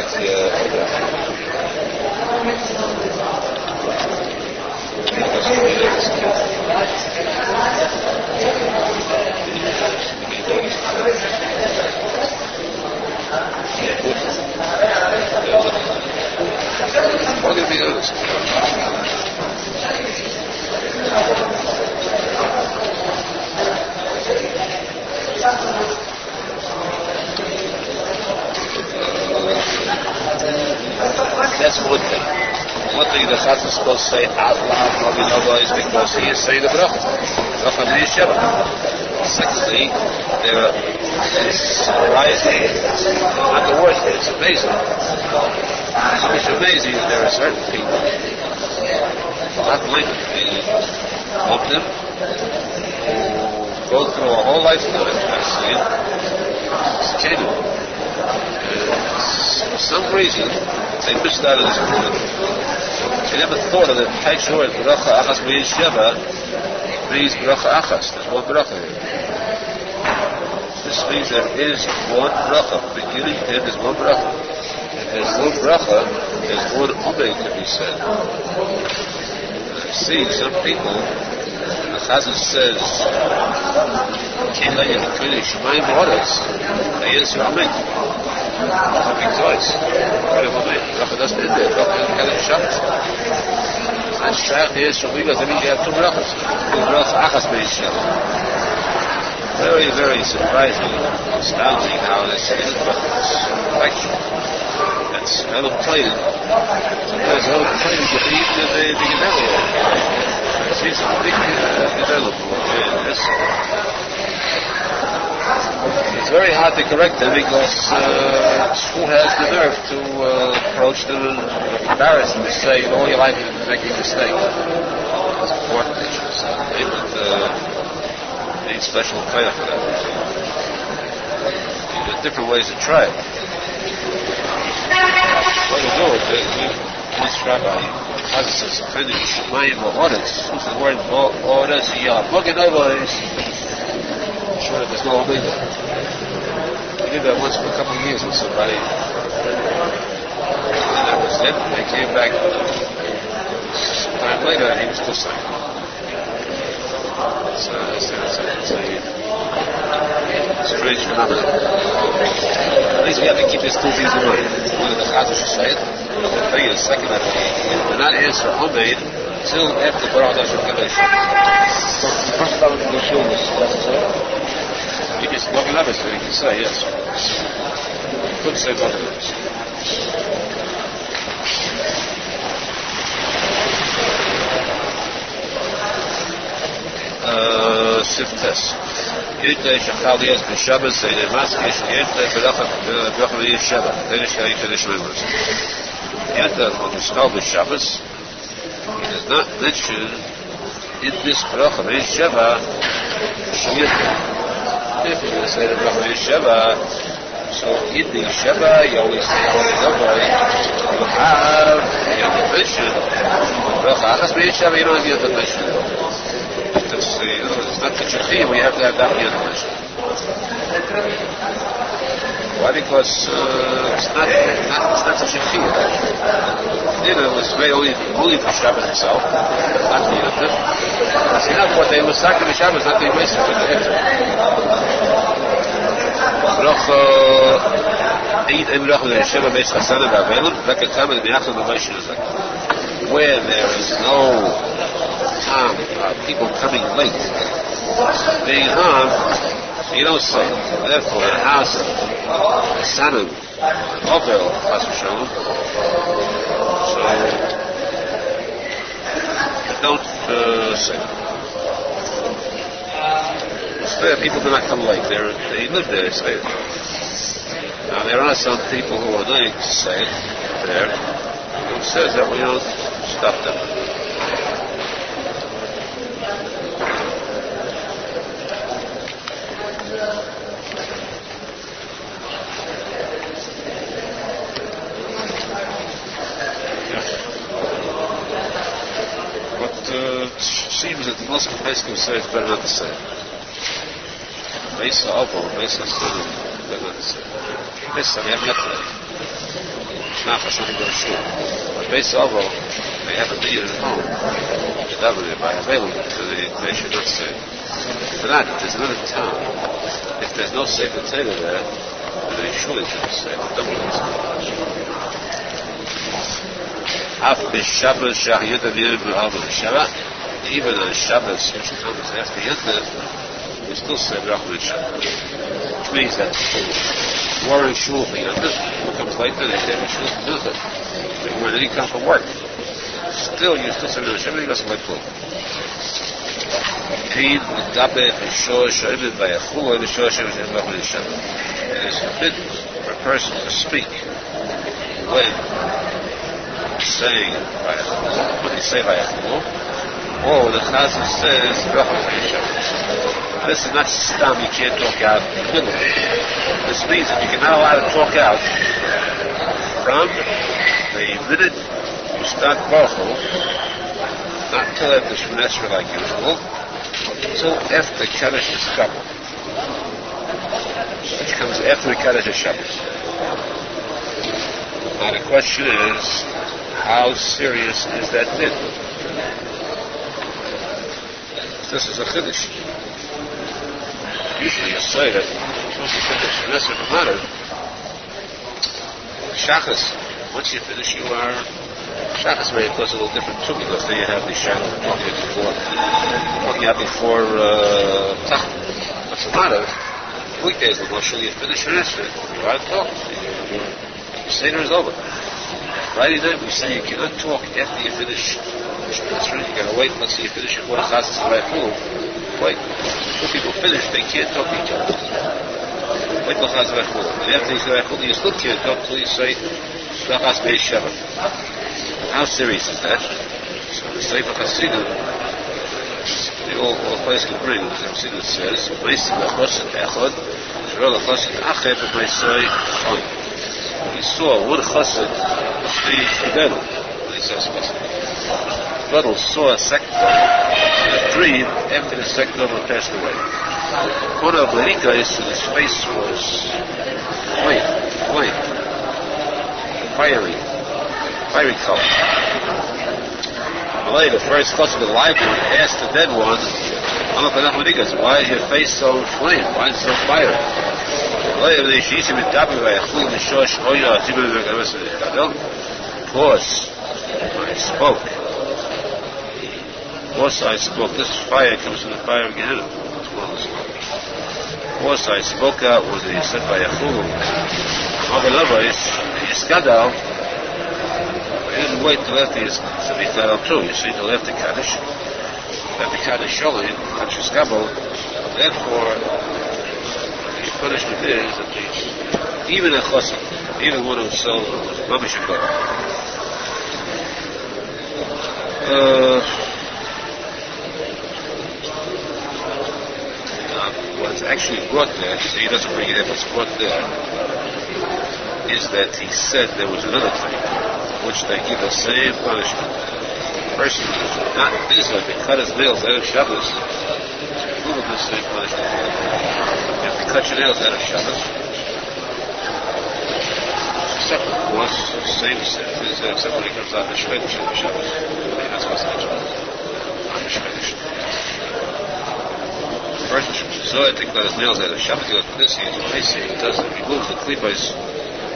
What do you mean honest? That's one thing. One thing the Chazal is supposed to say out loud is because he is saying the bracha. Bracha Sheva. Secondly, there is surprising, not the worst, but it's amazing. It's amazing that there are certain people, not like of them, who go through a whole lifetime, actually, it's kidding. For some reason, they missed out on this point. They never thought of the tight word, bracha achas Sheva, means bracha achas. There's one bracha here. This means there is one bracha. Beginning to end is one bracha. If there's no bracha, there's one omeid to be said. See, some people, the Chazal says, can't let you Tikuney Zohar, they answer omeid. Talking twice. Bracha doesn't end there. Bracha doesn't have a Shabbat. And Shach is from because that means you have two brachas. Two bracha achas Sheva. Very, very surprising, astounding how this is, but it's factual. That's plain. Sometimes plain is even the Gedalia. It's a big development. It's very hard to correct them because who has the nerve to approach them and embarrass them to say all your life you've been making a mistake. It's important issues. They need special prayer for that. There's different ways to try it. What to do it? This rabbi, Chazal says, finish Shemayim Orders. Who's the word Orders? Sure, there's no omega. I did that once for a couple of years with somebody. And that was it. They came back some time later and he was still saying. It's a strange phenomenon. At least we have to keep these two things in mind. One of the Chazal should say it. The thing is, second, that we not answer omeid until after the Baruch Hashem Kadosh. So the first time in the shul was necessary? You can look it up, so you can say yes. You could say both of those. Siftes. Yitei shachal yes b'Shabbos say they must get yitei b'Racha b'Sheva. Then it's going to finish members. Yitei on the stall b'Shabbos. It is not mentioned in this Rav of Sheva. If you're going to say the Rav of Sheva, so in the Sheva you always say you have the mention. Rav Achas Sheva you don't have the other mention. It's not the Chachiyah, we have to have that the other mention. Why? Because it's not the Chachiyah. It was made only for Shabbos itself, not the other. See, not what they were stuck in the Shabbos, not the wasted for the after. Where there is no harm, people coming late, being harmed, you don't say it. Therefore, in the house of Sanim, Obel, so don't say it. It's fair, people do not come late. They live there, they say it. Now, there are some people who are willing to say it there. Who says that we don't stop them? Seems that most Pesachim say it's better not to say. Mesa Avon, Mesa Sunim, better not to say. Mesa, we have nothing. not for something to go to shul. But based on they have a meeting at home. They daven it by available, so they should not say. For that, if there's another town, if there's no Sefer Torah there, then they surely shouldn't say. Don't believe Af b'Shabbos shahiyot aviyot b'alva b'Shabbat. Even on Shabbos, which comes after Yontif, we still say Rachman Shabbat. Which means that we're in shul for Yontif, who comes later, they say in shul for Yontif. When they come from work, still you still say Rachman Shabbat, you doesn't like food. It is forbidden for a person to speak when saying what they say by Achulu, or the Chazal says this is not stam, you can't talk out in the middle. This means that you cannot allow to talk out from the minute you start Bavly, not until after Shemesra like usual, until after Kaddish is Shabbos, which comes after the Kaddish is Shabbos. Now the question is, how serious is that din? This is a Chiddush. Usually you say that once you finish Shemesra B'Marav, Shachas, once you finish you are Shachas may cause a little different too, because then you have the Shachas talking out before Tach. What's the matter? Weekdays, when Moshe you finish Shemesra, you are to talk. The Seder is over. Friday night we say you cannot talk after you finish Shemesra. You gotta wait until you finish before the Chazal is right full. Wait. Two people finish, they can't talk to each other. Wait till Chazal is right full. And after you say right full, you still can't talk until you say Shachas Beis Shabbat. How serious is that? So the Sefer Chassidut, all the place can bring, as Chassidut says, Meisi B'Chosid Echad, Sh'ro L'Chosid Acher B'Meisoi Chon. He saw one Chassid, the Bedel, he says Chassid. Bedel saw a second one in a dream after the second one passed away. One of the Hikais, his face was flame, fiery color. Malay, the first Chassid, the live one, asked the dead one, why is your face so flame? Why is it so fiery? Pause. I spoke. This fire comes from the fire of Gehenna. Pause. I spoke out was he said by Achulu. He didn't wait till after his Sabbath too. You see, till after Kaddish. After Kaddish Sholin, Kaddish Gabel. Therefore, the punishment is that even a Chassid, even one himself, was Mamish Agor. What's actually brought there, so he doesn't bring it in, what's brought there, is that he said there was another thing, which they give the same punishment. The person who's not Israel, they cut his nails out of Shabbos, who will do the same punishment? If they cut your nails out of Shabbos, separate, of course, same sentence, except when he comes out of the Shvedish Shabbos. They're not supposed to have Shabbos. On the Shvedish. The person should Zohar to cut his nails out of Shabbos, he goes to this, he does it, removes the klippas,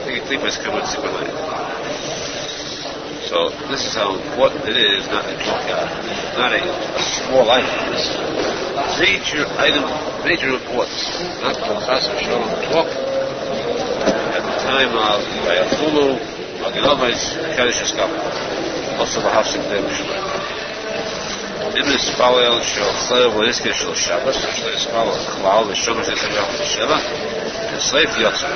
the klippas come with Sibbalai. So this is how important it is not to talk out. Not a small item. It's major importance. Not to Chas V'Shalom talk at the time of Vayachulu, Agenovis, Kaddish Eskabel. Also the Hafsik Dei B'Shemai. In this Spalel Shel Chlev V'Izke Shel Shabbos, Shel Spalel Klal V'Shomer Shel Tevach V'Sheva, and Sleif Yotzim.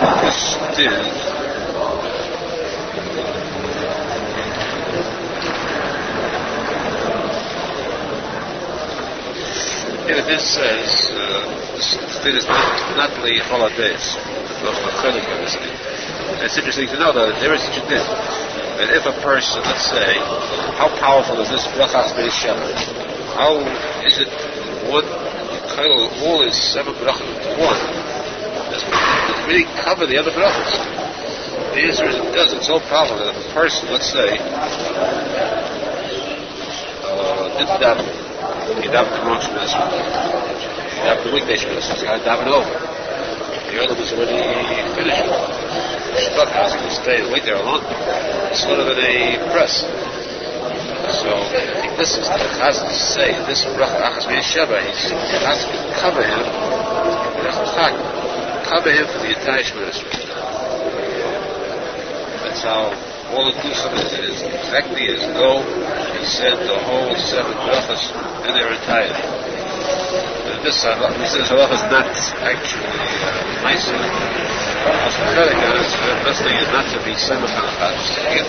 This did this says this is not the holidays. It's interesting to know that there is such a thing. That if a person, let's say, how powerful is this Brachas Beis Shabbat? How is it one all is 7 brachas into one? There's really cover the other brachas? The answer is it does. It's so powerful that if a person, let's say, didn't daven, he davened the wrong shemesser, he davened the weekday shemesser, he's got to daven over. The other was already finished. Stuck, I was going to stay and wait there alone. It's sort of in a press. So I think this is the Chassidut say, this bracha achas me'esheva, he has to cover him, cover him for the entire shemesser. That's how all inclusive it is. Exactly as though he said the whole 7 brachas in their entirety. This halacha is not actually nice. The best thing is not to be semach on the Chassidut.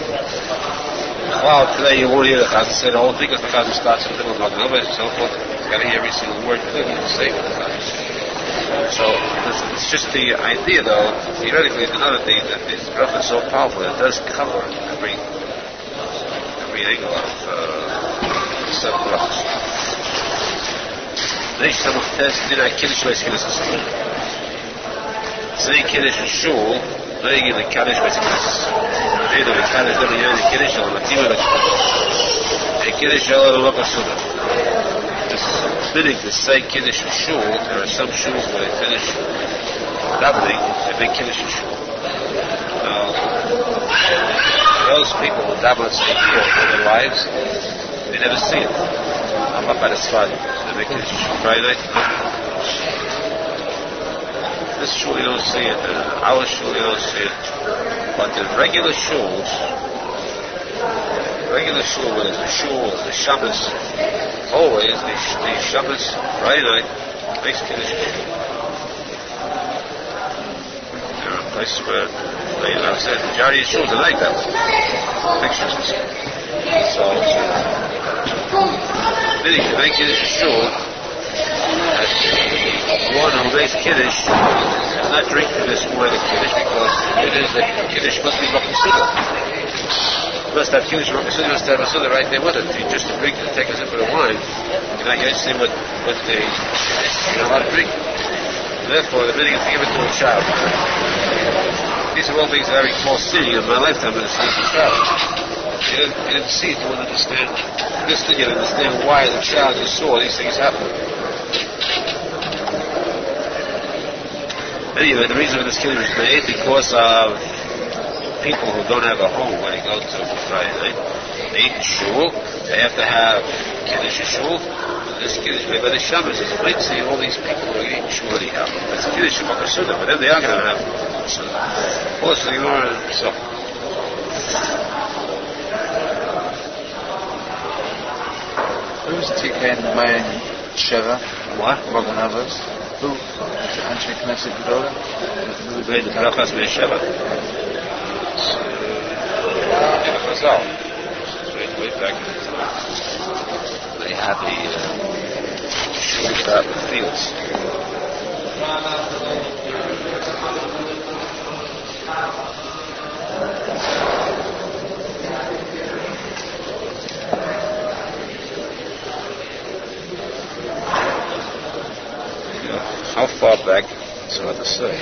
Wow, today you won't hear the Chassidut say the whole thing because the Chassidut starts in the middle of the Gemara and so forth. You've got to hear every single word clearly to say what the Chassidut. So it's just the idea, though. Theoretically, it's another thing that this bracha is so powerful that it does cover every angle of the 7 brachas. Next time of test, did I kiddush with kiddush? Say kiddush in shul, laying in the kiddush with kiddush. They know the kiddush don't hear the kiddush on the team of the kiddush on the local sunnah. This meaning to say kiddush in shul. There are some shuls where they finish davening and make kiddush in shul. Now, those people who daven at St. Paul for their lives, they never see it. I'm up by the spot. They make kiddush Friday night. This shul you don't see it. Our shul you don't see it. But the regular shuls, where there's the shul, the Shabbos, always the Shabbos Friday night makes kiddush. There are places where I said the majority of shuls are like that. Pictures and stuff. So meaning to make kiddush shul, one who makes kiddush does not drink from this more than kiddush because it is that kiddush must be Bakasuda. Must have kiddush Bakasuda, must have Bakasuda right there with it. If you just drink and take a sip of the wine, you're not going to see what you're not allowed to drink. Therefore, the meaning is to give it to a child. These are all things that I recall seeing in my lifetime when I was a child. You didn't see it, you wouldn't understand this thing, you didn't understand why the child you saw these things happen. Anyway, the reason for this kiddush is made because of people who don't have a home where they go to Friday night. They eat in shul, they have to have kiddush in shul. This kiddush made by the Shabbos. You might see all these people who are eating shul anyhow. That's kiddush in Bakasuda, but then they are going to have Bakasuda. Also, the Gemara and so. Who's Tikuney Sheva? What? Morgan Avos. Who? Anshe Knesset Gedola? Who made the brachas me'esheva? Arizal. Way back in the time. They had the shuls out in the fields. How far back? It's hard to say.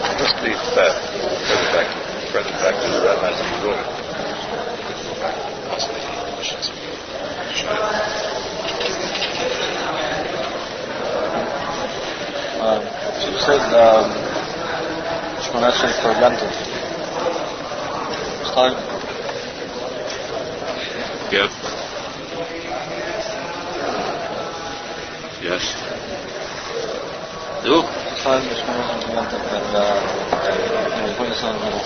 It must be further back to the rabbis of Torah. Possibly So you said Shmoneh for Yantiv. It's time. Yeah. Yes. No? Time is Shmoneh Yantiv and when it's on the middle.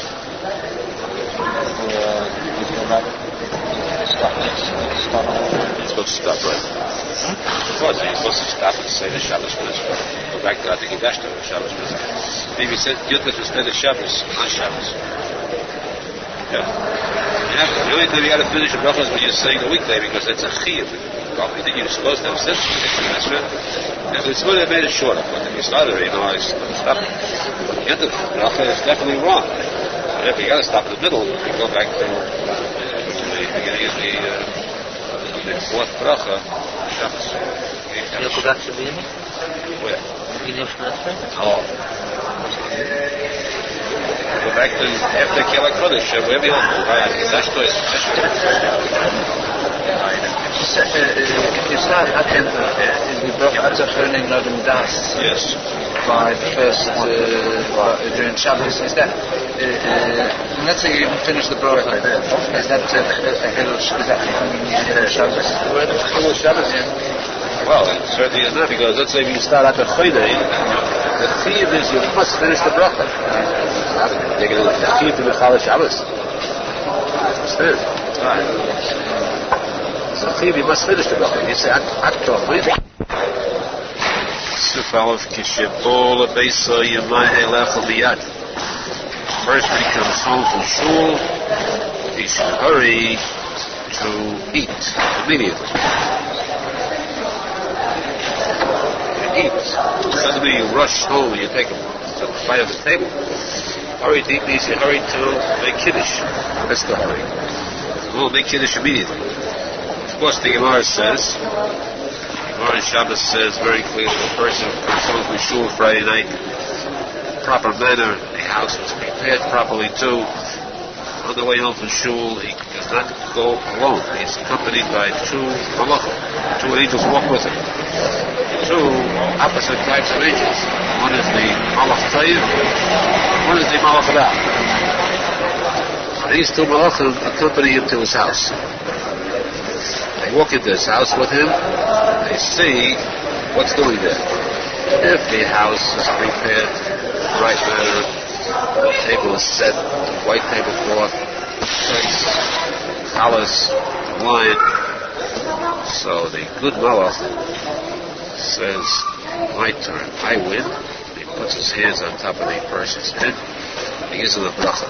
It's supposed to stop right. Of course, he's supposed to stop and say the Shabbos Mitzvah. Go back to the Kiddush to the Shabbos Mitzvah. Maybe he said Yudlet was the Shabbos, not Shabbos. Yeah. The only time you got to finish a bracha is when you're saying the weekday because it's a chiyuv. Then you're supposed to have said something. If it's would have made it shorter, but if you started it, I stopped. The bracha is definitely wrong. But if you got to stop in the middle, you go back to the beginning of the the fourth bracha, Shabbos. You'll go back to the beginning? Where? Beginning of Shemester? Oh. Go back to after Kela Kodesh, wherever you want. You start at the end of the bracha at Aharon Nodem Das. Yes. By the first during Shabbos. Is that let's say you even finish the bracha? Is that Hilush? Is that Shabbos? Hilush Shabbos. Well, it certainly is not, because let's say if you start at the Chodesh, the chiyuv is you must finish the bracha. You're going to chiyuv to the Chalash Shabbos. Understand? Right. So chiyuv, you must finish the bracha. You say at Chodesh. First, when he comes home from shul, he should hurry to eat immediately. Eat. Doesn't mean you rush home and you take a bite of the table. Hurry to eat means you hurry to make kiddush. That's the hurry. We'll make kiddush immediately. Of course, the Gemara says, Shabbos says very clearly, the person comes home from shul Friday night, proper manner, the house was prepared properly too. On the way home from shul, he does not go alone. He's accompanied by two malachim. Two angels walk with him. Two opposite types of angels. One is the malach ta'iv, one is the malach ra. These two malachim accompany him to his house. They walk into his house with him. They see what's doing there. If the house is prepared the right manner, the table is set, white tablecloth, plates, challahs, wine. So the good malach says, my turn, I win. He puts his hands on top of the person's head. He gives him a bracha.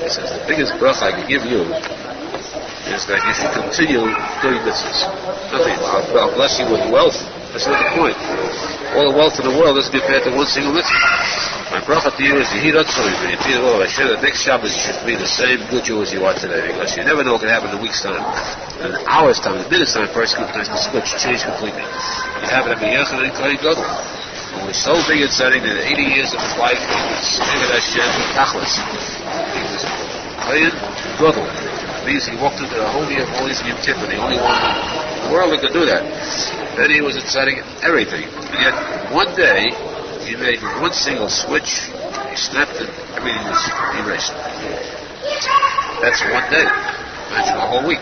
He says, the biggest bracha I can give you is that you should continue doing mitzvahs. Nothing. I'll bless you with wealth. That's not the point. All the wealth in the world doesn't compare to one single mitzvah. My bracha to you is the next Shabbos you should be the same good Jew as you are today, because you never know what can happen in a week's time. In an hour's time, in a minute's time, a person can switch, change completely. You have it every year, and then Kohen Gadol. When we're so big and setting that 80 years of his life, he was Eved Hashem Tachlis. He was Kohen Gadol. Means he walked into the Holy of Holies in Kippur, the only one in the world that could do that. Then he was deciding everything. And yet, one day, he made one single switch, he snapped it, everything was erased. That's one day. Imagine a whole week.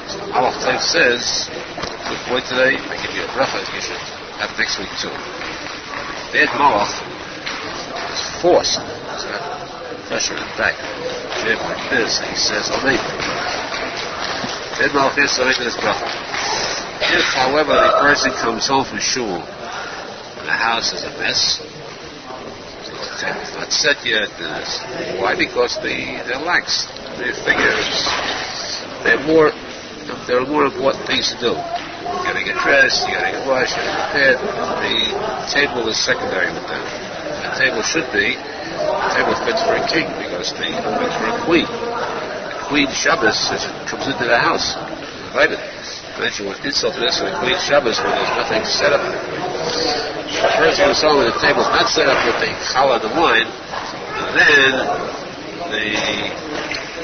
So Allah says, good point today, I give you a bracha, you should have next week too. Bad malach is forced. It's not pressure, in fact. Like this, he says, Amen. Bad malach is Amen to this bracha. If, however, the person comes home from shul and the house is a mess, it's not set yet. Why? Because they're lax. Their figures, there are more important things to do. You gotta get dressed, you gotta get washed, you gotta get prepared. The table is secondary with them. The table should be a table fits for a king, because the fits for a queen. The queen Shabbos comes into the house, invited. Imagine what insult it is for the queen Shabbos when there's nothing set up. The person who's home with the table is not set up with the challah and the wine, and then the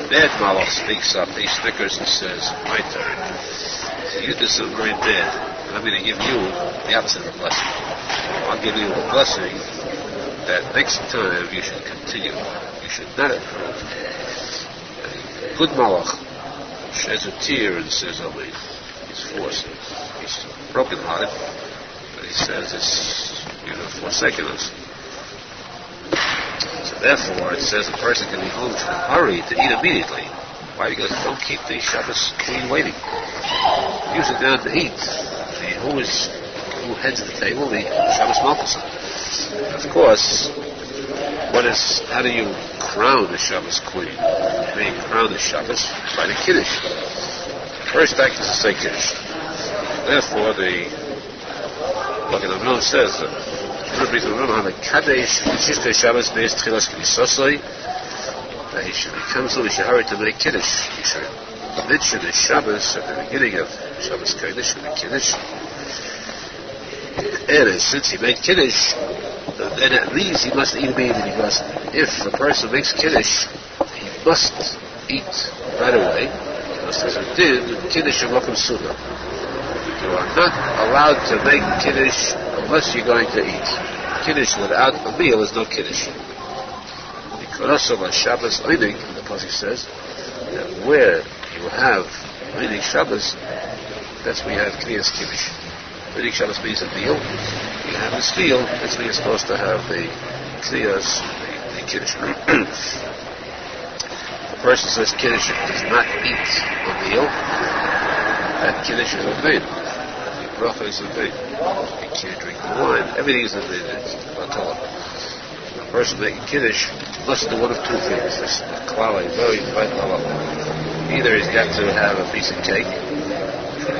bad malach speaks up, he snickers and says, my turn. You did something very bad. I'm going to give you the opposite of a blessing. I'll give you a blessing that next time you should continue. You should not improve. A good malach sheds a tear and says, Amen. He's forced. He's broken-hearted, but he says it's, forsaken us. So therefore, it says a person can be home to hurry to eat immediately. Why? Because don't keep the Shabbos queen waiting. You sit down to eat. Who heads the table? The Shabbos Malchus. Of course, how do you crown the Shabbos queen? They crown the Shabbos by the Kiddush. First act is to say Kiddush. Therefore, like the Aharon says, that he should become so, he should hurry to make Kiddush. He should mentioned in Shabbos at the beginning of Shabbos Kodesh and the Kiddush. And since he made Kiddush, then at least he must eat immediately, because if a person makes Kiddush, he must eat right away, because there's a din, Kiddush and Mokum Sunnah. You are not allowed to make Kiddush unless you're going to eat. Kiddush without a meal is no Kiddush. Because also on Shabbos Einig, the posek says, that where you have Einig Shabbos, that's where you have Kriyas Kiddush. Einig Shabbos means a meal. You have this meal, that's when you're supposed to have the Kriyas, the Kiddush. The person says Kiddush does not eat a meal, that Kiddush is obeyed. The bracha is obeyed. You can't drink the wine. Everything is obeyed. It's Torah. A person making Kiddush must do one of two things. This is a very fine halacha. Either he's got to have a piece of cake,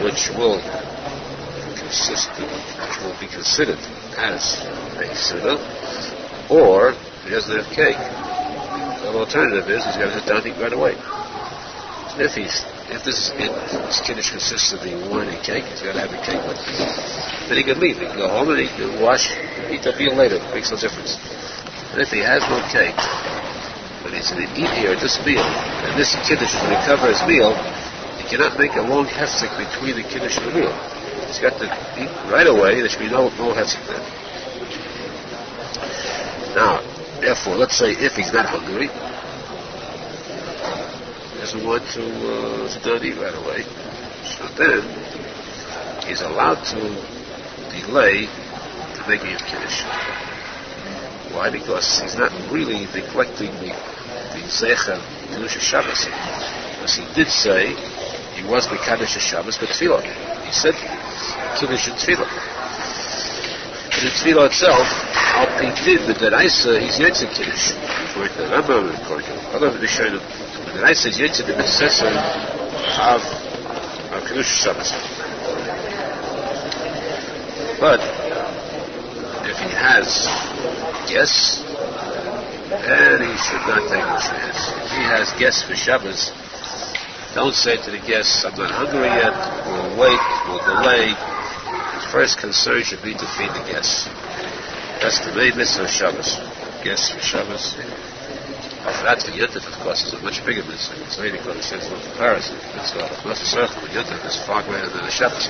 which will be considered as a sunnah, or he doesn't have cake. The alternative is he's got to sit down and eat right away. If this Kiddush consists of the wine and cake, he's got to have the cake with him. Then he can leave. He can go home and he can wash, eat the meal later. It makes no difference. And if he has no cake, but he's going to eat here at this meal, and this Kiddush is going to cover his meal, he cannot make a long hefsek between the Kiddush and the meal. He's got to eat right away. There should be no hefsek there. Now, therefore, let's say if he's not hungry, doesn't want to sit down and eat right away, so then he's allowed to delay the making of Kiddush. Why? Because he's not really neglecting the Zecher Kiddush Shabbos. Because he did say he was the Kaddish Shabbos, but Tefillah. He said Kiddush and Tefillah. But in Tefillah itself, Al Pi Din, the Deraisa, he's Yetzer Kiddush. According to the Rambam, according to other Rishonim, the Deraisa is Yetzer the Necessor of Kiddush Shabbos. But if he has guests, then he should not take a chance. If he has guests for Shabbos, don't say to the guests, I'm not hungry yet, we'll wait, we'll delay. His first concern should be to feed the guests. That's the main mitzvah of Shabbos. Guests for Shabbos. That for Yontif, of course, is a much bigger mitzvah. It's really because it says no comparison. Mitzvah of Yontif is far greater than the Shabbos.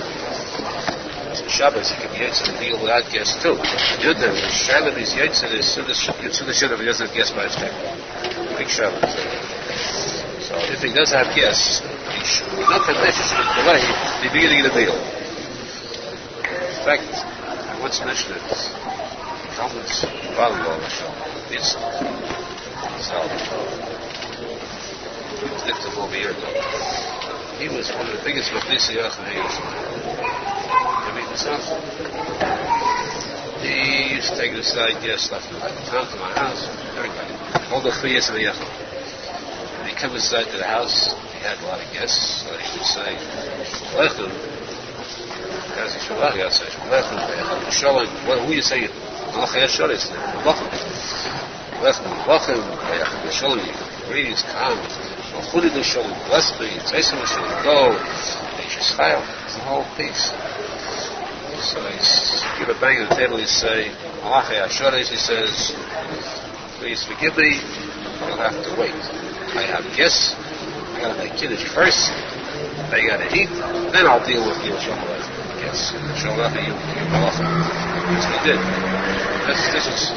So Shabbos, you can yetzer to deal without guests too. Yontif, the Shalom is yetzer, the Sunnah Shalom, he doesn't have guests by his table. Big Shalom. So if he does have guests, he should not necessarily delay the beginning of the meal. In fact, I once mentioned it. Talmud Bavly, it's lived over a year ago. He was one of the biggest Mechnisi Yachim in Yerushalmi. He used to take it aside, guests left and right. Come to my house, everybody. All the 3 years of the Yachim. When he came inside to the house, he had a lot of guests, so he would say, Lechem, who are you saying? Greetings, come. Bless me. Say something. Go. It's the whole piece. So he's give a bang on the table. He say, he says, please forgive me. You'll have to wait. I have guests. I got to make Kiddush first. I got to eat. Then I'll deal with you. Yes. That's what he did. This is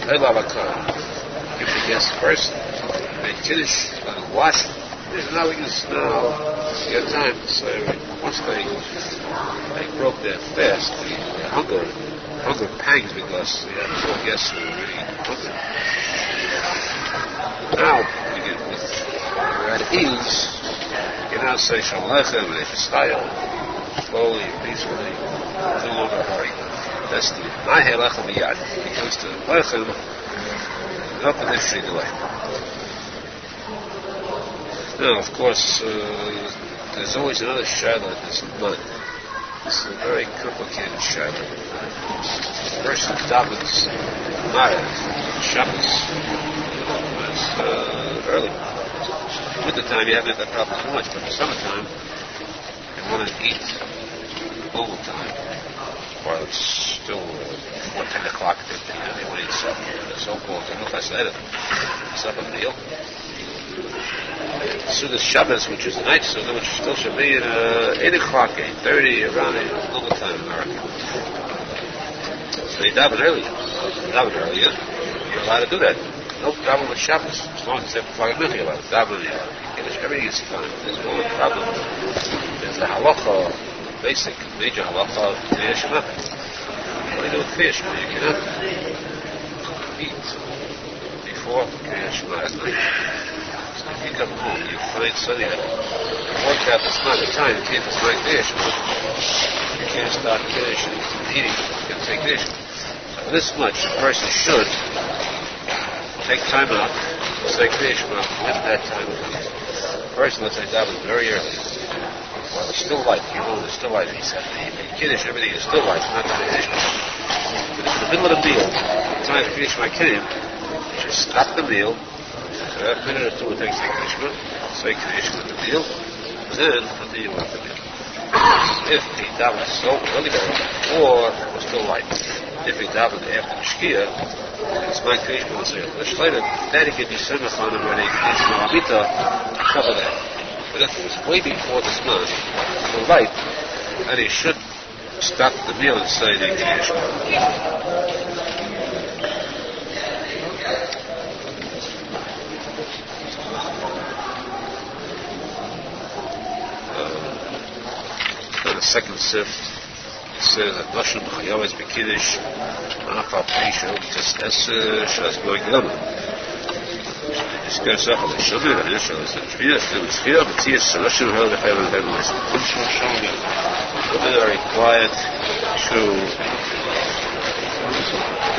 Elavakar. Give the guests first. Make Kiddush. Let them wash. Now you have time. So once they broke their fast, the hunger pangs because they had 4 guests who were really hungry. Now you're at ease. You now say Shalom Aleichem and style slowly and peacefully, no longer hurry. That's the Nahe Lechem Miyad. It comes to Lechem, not an interesting delay. Now, of course, there's always another shadow that's none. This is a very complicated shadow. The person davens Ma'ariv Shabbos was early. Winter time, you haven't had that problem too much, but in the summertime, you want to eat all the time, while it's still before 10 o'clock, they want to eat supper, the so-called supper meal. So the Shabbos, which is the night Suda, which still should be at 8 o'clock, 8:30, around a normal time in America. So they daven earlier. You're allowed to do that. No problem with Shabbos. As long as it's like a minute, you're allowed to daven earlier. Everything is fine. There's no problem. There's the Halacha, basic, major Halacha, Kriyat Shema. What do you do with Kriyat Shema? You cannot eat before Kriyat Shema at night. So if you come home, you find something that work out the time, you can't just like Kriyat Shema. You can't start Kriyat Shema eating. You can't take Kriyat Shema. So this much, a person should take time out, say Kriyat Shema when that time comes. First, let's say daven very early. While it's still light, it's still light. He said, the Kiddush, everything is still light, not Kriyat Shema. But if in the middle of the meal, the time Kriyat Shema came, you should stop the meal, a minute or two it takes to Kriyat Shema, say Kriyat Shema at the meal, and then continue with the meal. If he davened so early or it was still light, if he davened after the Shkia, it's my creation will say, then he can be semach on him when he gets no amita to cover that. But if it was way before the Zman, the light, then he should stop the meal and say the creation. The second sif says that Lashon Chayav be Kiddush, Afal Pishu, just as Shas going Lama. This goes up on the Shomer, and Yeshua is the Tviya, still is here, but he is Lashon Chayav the Chayav and Chayav. Women are required to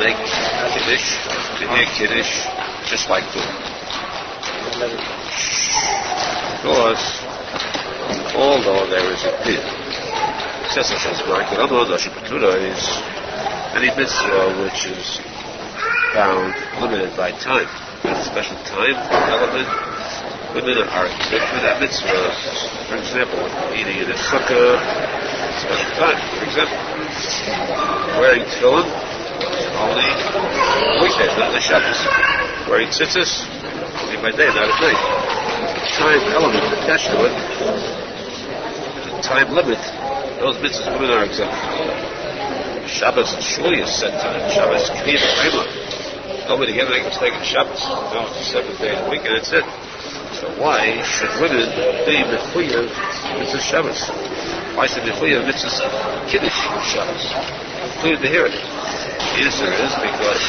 make Kiddush, to hear Kiddush, just like doing. Because, although there is a pin, says is any mitzvah which is bound, limited by time. There's a special time element. Women are exempt from that mitzvah. For example, eating in a sukkah, special time. For example, wearing tefillin only weekdays, not the Shabbos. Wearing tzitzis only by day, not at night. The time element attached to it, the time limit. Those mitzvahs women are exempt. Shabbos surely is set time. Shabbos K'niyah B'Chayma. Nobody can make a mistake on Shabbos. No, it's the 7th day of the week and that's it. So why should women be mechuyev mitzvah Shabbos? Why should they be mechuyev mitzvah Kiddush Shabbos? Included to hear it. The answer is because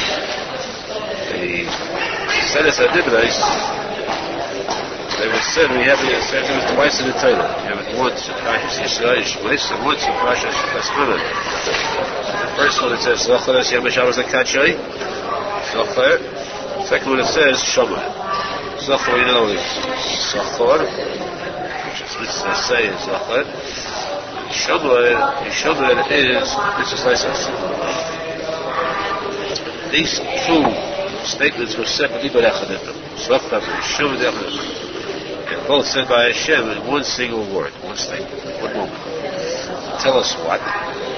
the Sedes HaDibros, they were said we have it said twice in the Torah. You have it once in Parashas Yisrael Shmos and once in Parashas Chassidut. The first one it says Zochar es Yom HaShabbos HaKadshay. Zochar. Second one it says Shomer. Zochar we know is Zochar, which is mitzvah say is Zochar. Shomer is mitzvah say. These two statements were said by Echad. Zochar and Shomer. And both said by Hashem in one single word, one statement, one moment. Tell us what?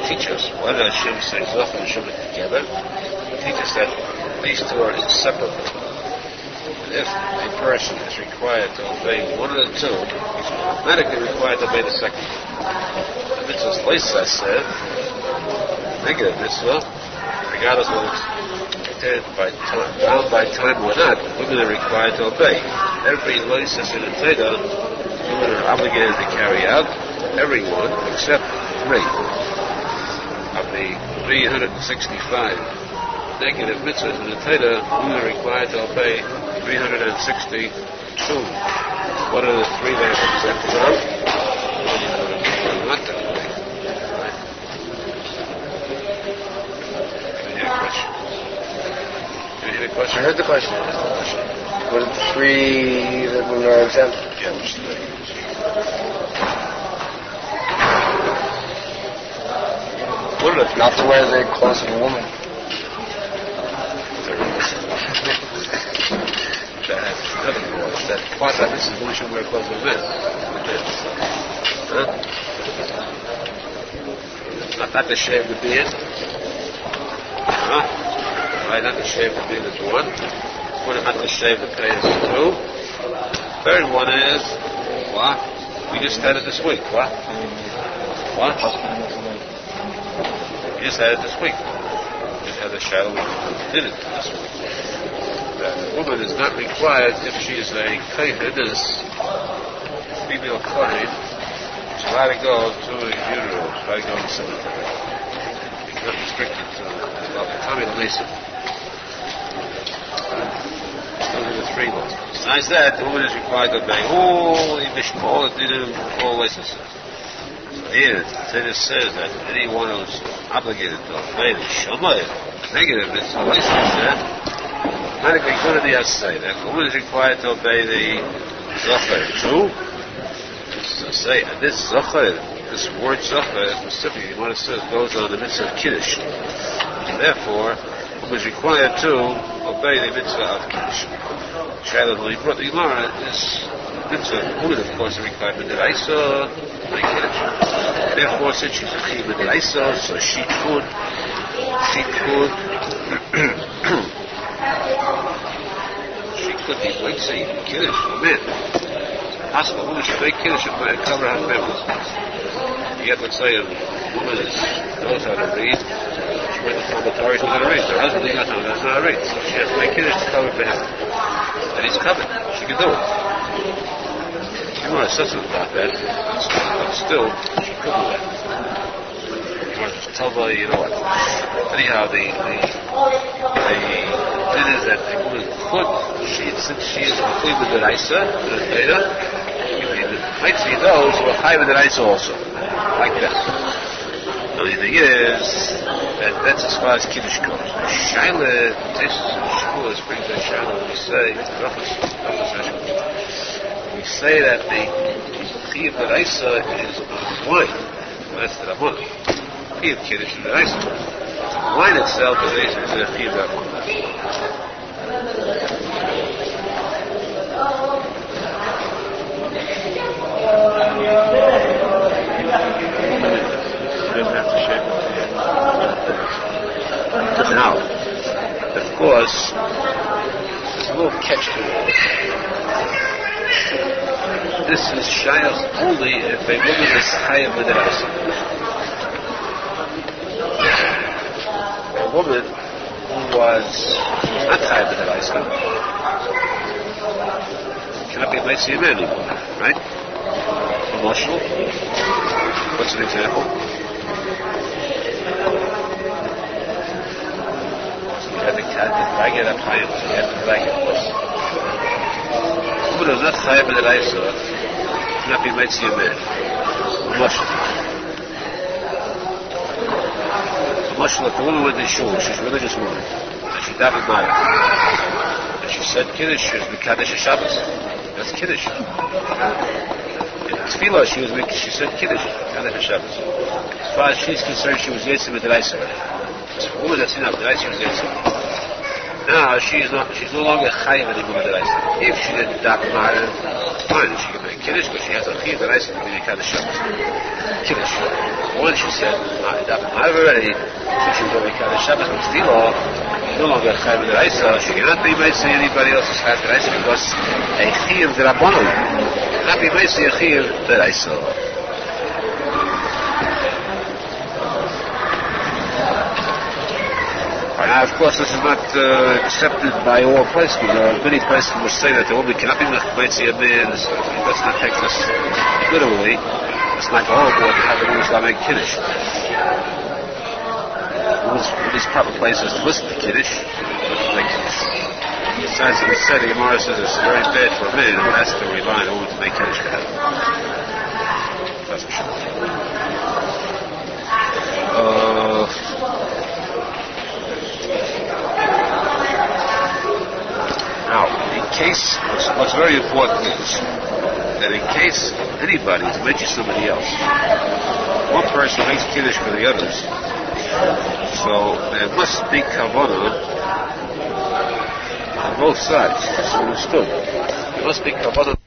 Teach us. Why did Hashem say Zochar and Shomer together? Teach us that these two are inseparable. And if a person is required to obey one of the two, he's automatically required to obey the second. The mitzvah's leisa said, negative mitzvah, regardless of whether it's bound by time or not, women are required to obey. Every leisa in the Torah, women are obligated to carry out, everyone except 3. Of the 365 negative mitzvahs in the Torah, women are required to obey 362. What are the 3 that are exempt from? Not to obey. Right? Did you hear a question? I heard the question. What are the 3 that women are exempt? Yeah, which 3? What are the 3? Not to wear the clothes of a woman. That has nothing to do with that. part of that mitzvah is when we should wear clothes with men. Not to shave the beard. Right, not to shave the beard is one. One, not to shave the pay is two. Third one is, what? We just had it this week, what? What? We just had it this week. We just had a shadow, we did it this week. The woman is not required, if she is a kohen, is female kohen, she's allowed to go to a funeral, she's allowed to go to the cemetery. It's not restricted to Tommy the Mason. Those are the three laws. Besides that, the woman is required to obey all the mishpah, all licenses. So here, it says that anyone who's obligated to obey the Shamay, negative, it's a license, not going to the outside. The woman is required to obey the Zohar too. So say, this Zohar, this word Zohar, specifically, what it says, goes on the mitzvah of Kiddush. And therefore, the woman is required to obey the mitzvah of Kiddush. Shadow the brought the Gemara is mitzvah. Woman, of course, is required to the Isa, make Kiddush. Therefore, since she's a chiv with the Isa, so she could be like saying Kiddush for men. Possible woman should make Kiddush and cover her families. You get, let's say, a woman knows how to read, she went to Talmud Torah, she knows how to read. Her husband does not know how to read, so she has to make Kiddush to cover for him. And he's covered. She can do it. She won't have said something about that, but still, she could do that. You want to tell her, you know what? Anyhow, the it is that the woman could, since she is complete with the Raisa, the Beta, you might see those who are high with the Raisa also, like that. The only thing is that that's as far as Kiddush goes. Shaila, Shul is pretty good. Shaila, we say, we say that the Chi of the Raisa is wine. That's the Ramon. Chi of Kiddush is the Raisa. Wine itself is a Chi of Ramon. Now, of course, there's a little catch to it. This is shayach only if a woman is chayav with a woman who was not chayav with cannot be Moshe man anymore, right? Emotional. What's an example? You had the drag it up high, you had to drag it. Woman who is not chayav with cannot be Moshe man. Emotional. If the woman went to shul, she's a religious woman, and she davened Mara, and she said Kiddush, she was Mekadesh Shabbos. That's Kiddush. In Tefillah, she said Kiddush, Mekadesh Shabbos. As far as she's concerned, she was Yetzim with the Raisa. A woman that's enough, the Raisa was Yetzim. Now, she's no longer Chayiv anymore with the Raisa. If she didn't daven Mara, fine, she can make Kiddush, but she has a Chayiv the Raisa to be Mekadesh Shabbos. Kiddush. Once she said, I davened Mara already, so she was Mekadesh Shabbos, but Tefillah, no longer Chayiv with the Raisa, she cannot be Moshe anybody else's Chayiv the Raisa because a Chayiv the Rabbanon cannot be Moshe a Chayiv the Raisa. Now, of course, this is not accepted by all posek. Many posek will say that the woman cannot be Moshe a man. Let's not take this literally. It's like horrible to have a woman's got to make Kiddush. Women's proper place is to listen to Kiddush. Besides, it was said, the Gemara says it's very bad for a man who has to rely on a woman to make Kiddush for him. That's for sure. Now, in case, what's very important is that in case anybody is mentioning somebody else, one person makes Kiddush for the others, so there must be kavanah on both sides. It's understood. want to speak of other